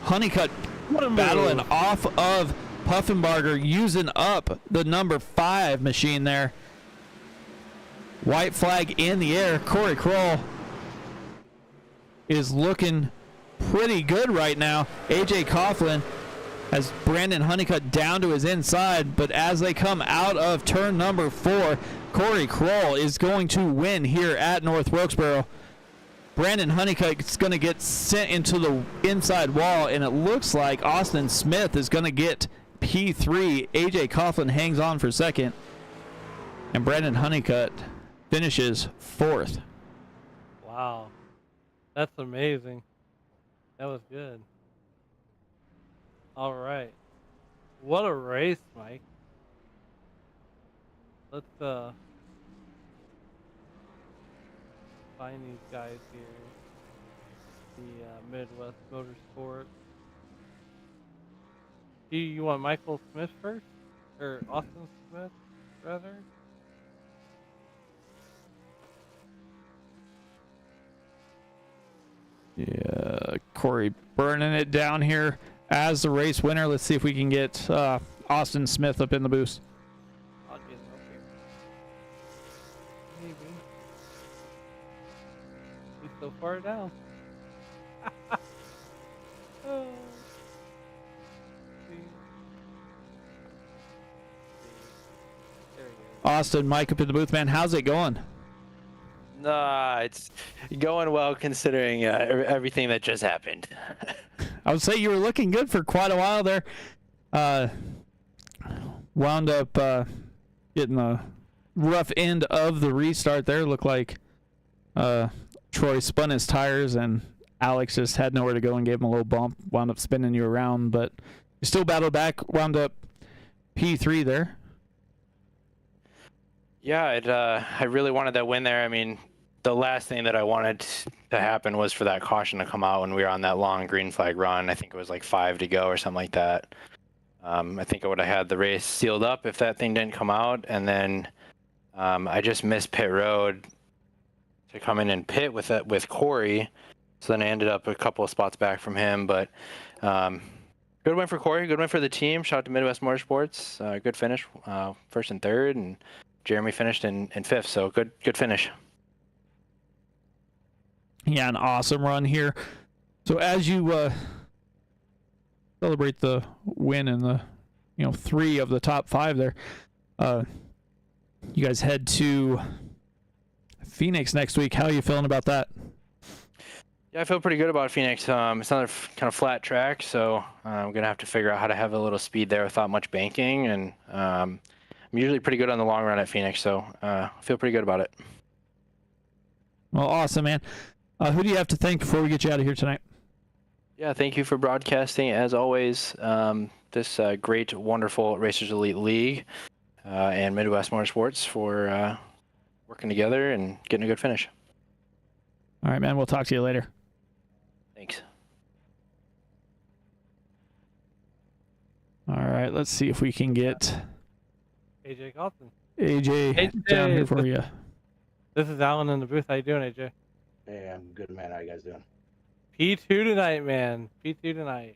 Honeycutt battling off of Puffenbarger, using up the number 5 machine there. White flag in the air. Corey Kroll is looking pretty good right now. AJ Coughlin has Brandon Honeycutt down to his inside, but as they come out of turn number 4, Corey Kroll is going to win here at North Wilkesboro. Brandon Honeycutt is going to get sent into the inside wall, and it looks like Austin Smith is going to get P3. AJ Coughlin hangs on for second, and Brandon Honeycutt finishes 4th. Wow. That's amazing. That was good. All right. What a race, Mike. Let's find these guys here. The Midwest Motorsport. You want Michael Smith first? Or Austin Smith, rather? Yeah, Corey burning it down here as the race winner. Let's see if we can get Austin Smith up in the boost. I'll get him up here. Maybe. He's so far down. Oh. There he goes. Austin, Mike up in the booth, man. How's it going? It's going well considering everything that just happened. I would say you were looking good for quite a while there. Wound up getting the rough end of the restart there. Looked like Troy spun his tires and Alex just had nowhere to go and gave him a little bump. Wound up spinning you around, but you still battled back. Wound up P3 there. Yeah, I really wanted that win there. I mean, the last thing that I wanted to happen was for that caution to come out when we were on that long green flag run. I think it was like 5 to go or something like that. I think I would have had the race sealed up if that thing didn't come out. And then I just missed pit road to come in and pit with Corey. So then I ended up a couple of spots back from him. But good win for Corey. Good win for the team. Shout out to Midwest Motorsports. Good finish, 1st and 3rd. And Jeremy finished in 5th. So good finish. Yeah, an awesome run here. So as you celebrate the win in the 3 of the top 5 there, you guys head to Phoenix next week. How are you feeling about that? Yeah, I feel pretty good about Phoenix. It's another kind of flat track, so I'm gonna have to figure out how to have a little speed there without much banking, and I'm usually pretty good on the long run at Phoenix, so I feel pretty good about it. Well, awesome, man. Who do you have to thank before we get you out of here tonight? Yeah, thank you for broadcasting, as always, this great, wonderful Racers Elite League and Midwest Motorsports for working together and getting a good finish. All right, man. We'll talk to you later. Thanks. All right, let's see if we can get AJ Coughlin. AJ down here for you. This is Alan in the booth. How you doing, AJ? Hey, I'm good, man. How you guys doing? P2 tonight, man. P2 tonight.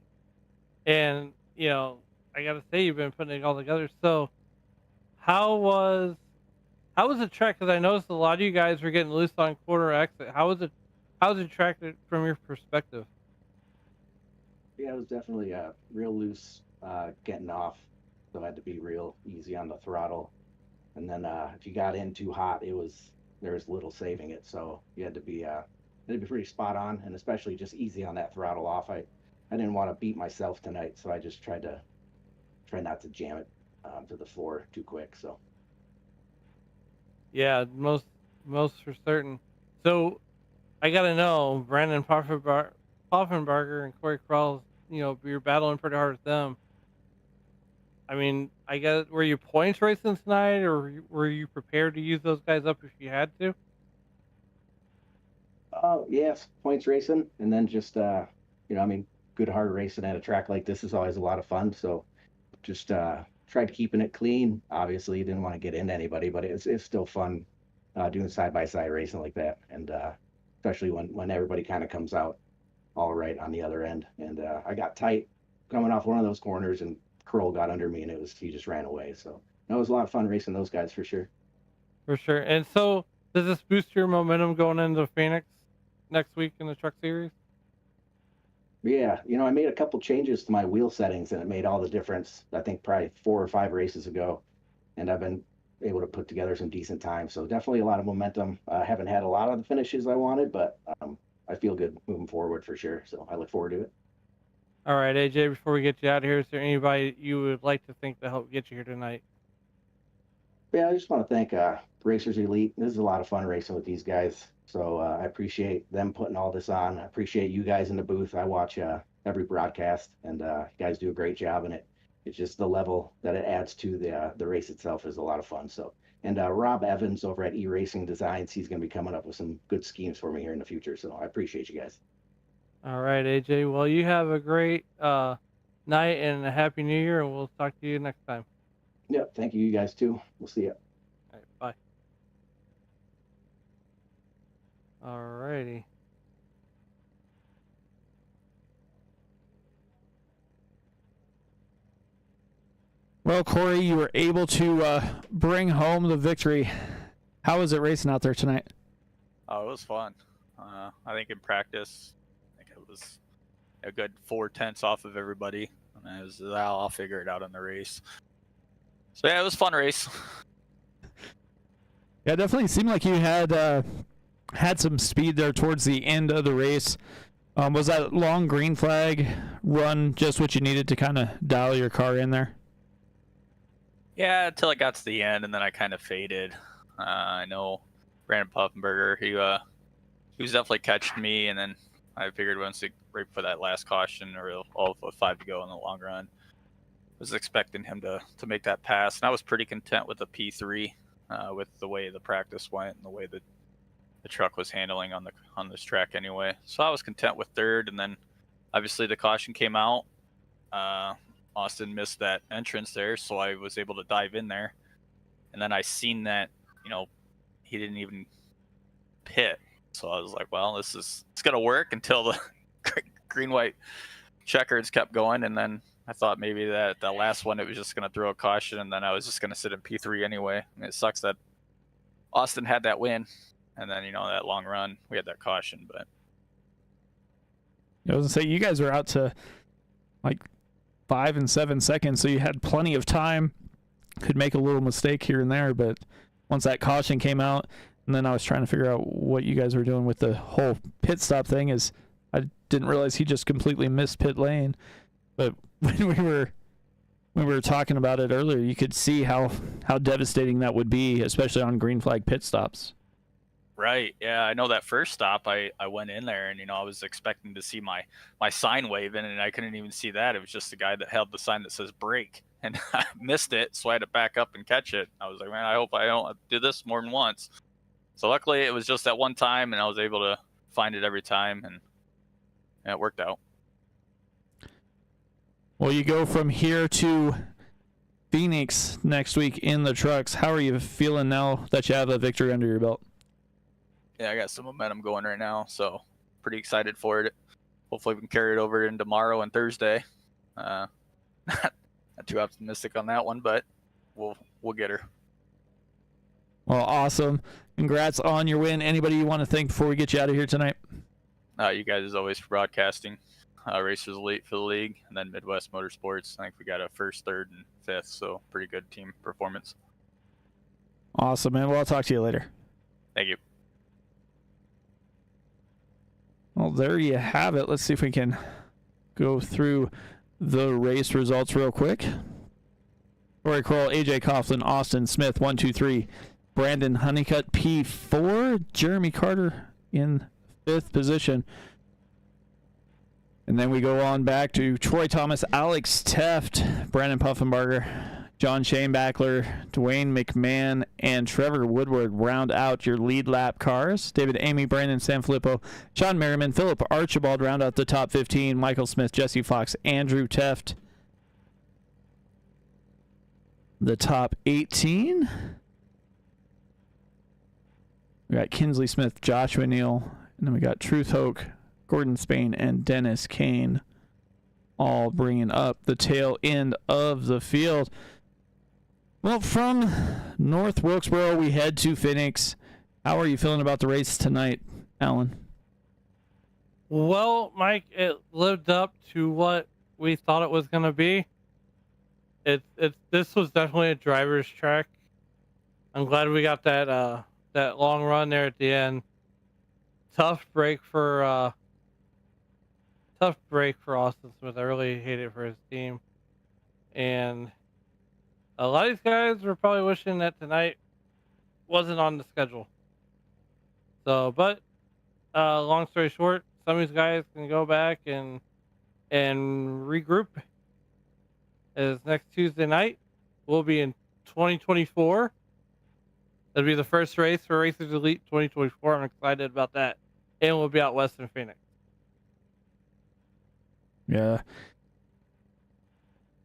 And, I got to say, you've been putting it all together. So, how was the track? Because I noticed a lot of you guys were getting loose on quarter exit. How was the track from your perspective? Yeah, it was definitely real loose getting off, so I had to be real easy on the throttle. And then if you got in too hot, there was little saving it, so you had to be pretty spot on, and especially just easy on that throttle off. I didn't want to beat myself tonight, so I just try not to jam it to the floor too quick. So Yeah, most for certain. So I gotta know, Brandon Poffenbarger and Corey Krause, you're battling pretty hard with them. I mean, I guess, were you points racing tonight, or were you prepared to use those guys up if you had to? yes, points racing, and then just I mean, good hard racing at a track like this is always a lot of fun. So just tried keeping it clean. Obviously, didn't want to get into anybody, but it's still fun doing side by side racing like that, and especially when everybody kind of comes out all right on the other end. And I got tight coming off one of those corners, and Curl got under me, and he just ran away. So that was a lot of fun racing those guys for sure. For sure. And so, does this boost your momentum going into Phoenix next week in the Truck Series? Yeah, I made a couple changes to my wheel settings, and it made all the difference. I think probably 4 or 5 races ago, and I've been able to put together some decent time. So definitely a lot of momentum. I haven't had a lot of the finishes I wanted, but I feel good moving forward for sure. So I look forward to it. All right, AJ, before we get you out of here, is there anybody you would like to thank to help get you here tonight? Yeah, I just want to thank Racers Elite. This is a lot of fun racing with these guys. So I appreciate them putting all this on. I appreciate you guys in the booth. I watch every broadcast, and you guys do a great job in it. It's just the level that it adds to the race itself is a lot of fun. So, and Rob Evans over at Iracing Designs, he's going to be coming up with some good schemes for me here in the future. So I appreciate you guys. All right, AJ. Well, you have a great night and a happy New Year, and we'll talk to you next time. Yep. Thank you, you guys too. We'll see you. All right, bye. All righty. Well, Corey, you were able to bring home the victory. How was it racing out there tonight? Oh, it was fun. I think in practice, it was a good 4/10 off of everybody. And I'll figure it out in the race. So yeah, it was a fun race. Yeah, it definitely seemed like you had some speed there towards the end of the race. Was that long green flag run just what you needed to kind of dial your car in there? Yeah, until I got to the end, and then I kind of faded. I know Brandon Puffenberger, he was definitely catching me, and then I figured once right for that last caution, or all with 5 to go in the long run, was expecting him to make that pass, and I was pretty content with the P3, with the way the practice went and the way that the truck was handling on this track anyway. So I was content with third, and then obviously the caution came out. Austin missed that entrance there, so I was able to dive in there, and then I seen that he didn't even pit, so I was like, well, it's gonna work until the green white checkers kept going, and then I thought maybe that last one it was just gonna throw a caution, and then I was just gonna sit in P3 anyway. I mean, it sucks that Austin had that win, and then that long run we had that caution. But I was gonna say you guys were out to like 5 and 7 seconds, so you had plenty of time. Could make a little mistake here and there, but once that caution came out, and then I was trying to figure out what you guys were doing with the whole pit stop thing, is I didn't realize he just completely missed pit lane. But when we were talking about it earlier, you could see how devastating that would be, especially on green flag pit stops. right, yeah, I know that first stop I went in there, and I was expecting to see my sign waving, and I couldn't even see that. It was just the guy that held the sign that says brake, and I missed it, so I had to back up and catch it. I was like, man, I hope I don't do this more than once. So luckily it was just that one time, and I was able to find it every time, and it worked out. Well, you go from here to Phoenix next week in the trucks. How are you feeling now that you have a victory under your belt? Yeah, I got some momentum going right now, so pretty excited for it. Hopefully we can carry it over in tomorrow and Thursday. Not too optimistic on that one, but we'll get her. Well, awesome. Congrats on your win. Anybody you want to thank before we get you out of here tonight? You guys, as always, for broadcasting. Racers Elite for the league, and then Midwest Motorsports. I think we got a first, third, and fifth, so pretty good team performance. Awesome, man. Well, I'll talk to you later. Thank you. Well, there you have it. Let's see if we can go through the race results real quick. Corey Kroll, AJ Coughlin, Austin Smith, 1, 2, 3. Brandon Honeycutt, P4. Jeremy Carter in 5th position. And then we go on back to Troy Thomas, Alex Teft, Brandon Puffenbarger, John Shane Backler, Dwayne McMahon, and Trevor Woodward round out your lead lap cars. David Amy, Brandon Sanfilippo, Sean Merriman, Philip Archibald round out the top 15. Michael Smith, Jesse Fox, Andrew Teft. The top 18. We got Kinsley Smith, Joshua Neal, and then we got Truth Hoke, Gordon Spain, and Dennis Kane all bringing up the tail end of the field. Well, from North Wilkesboro, we head to Phoenix. How are you feeling about the race tonight, Alan? Well, Mike, it lived up to what we thought it was going to be. This was definitely a driver's track. I'm glad we got that long run there at the end. Tough break for Austin Smith. I really hate it for his team, and a lot of these guys were probably wishing that tonight wasn't on the schedule. So, but long story short, some of these guys can go back and regroup. As next Tuesday night, we'll be in 2024. That'll be the first race for Racers Elite 2024. I'm excited about that. And we'll be out west in Phoenix. Yeah.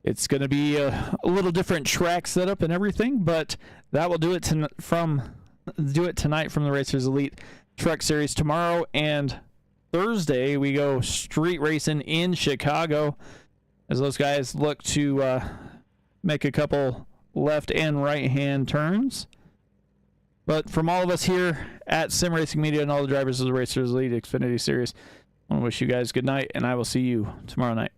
It's going to be a little different track setup and everything, but that will do it tonight from the Racers Elite Truck Series. Tomorrow and Thursday, we go street racing in Chicago as those guys look to make a couple left and right hand turns. But from all of us here at Sim Racing Media and all the drivers of the Racers Elite Xfinity Series, I want to wish you guys good night, and I will see you tomorrow night.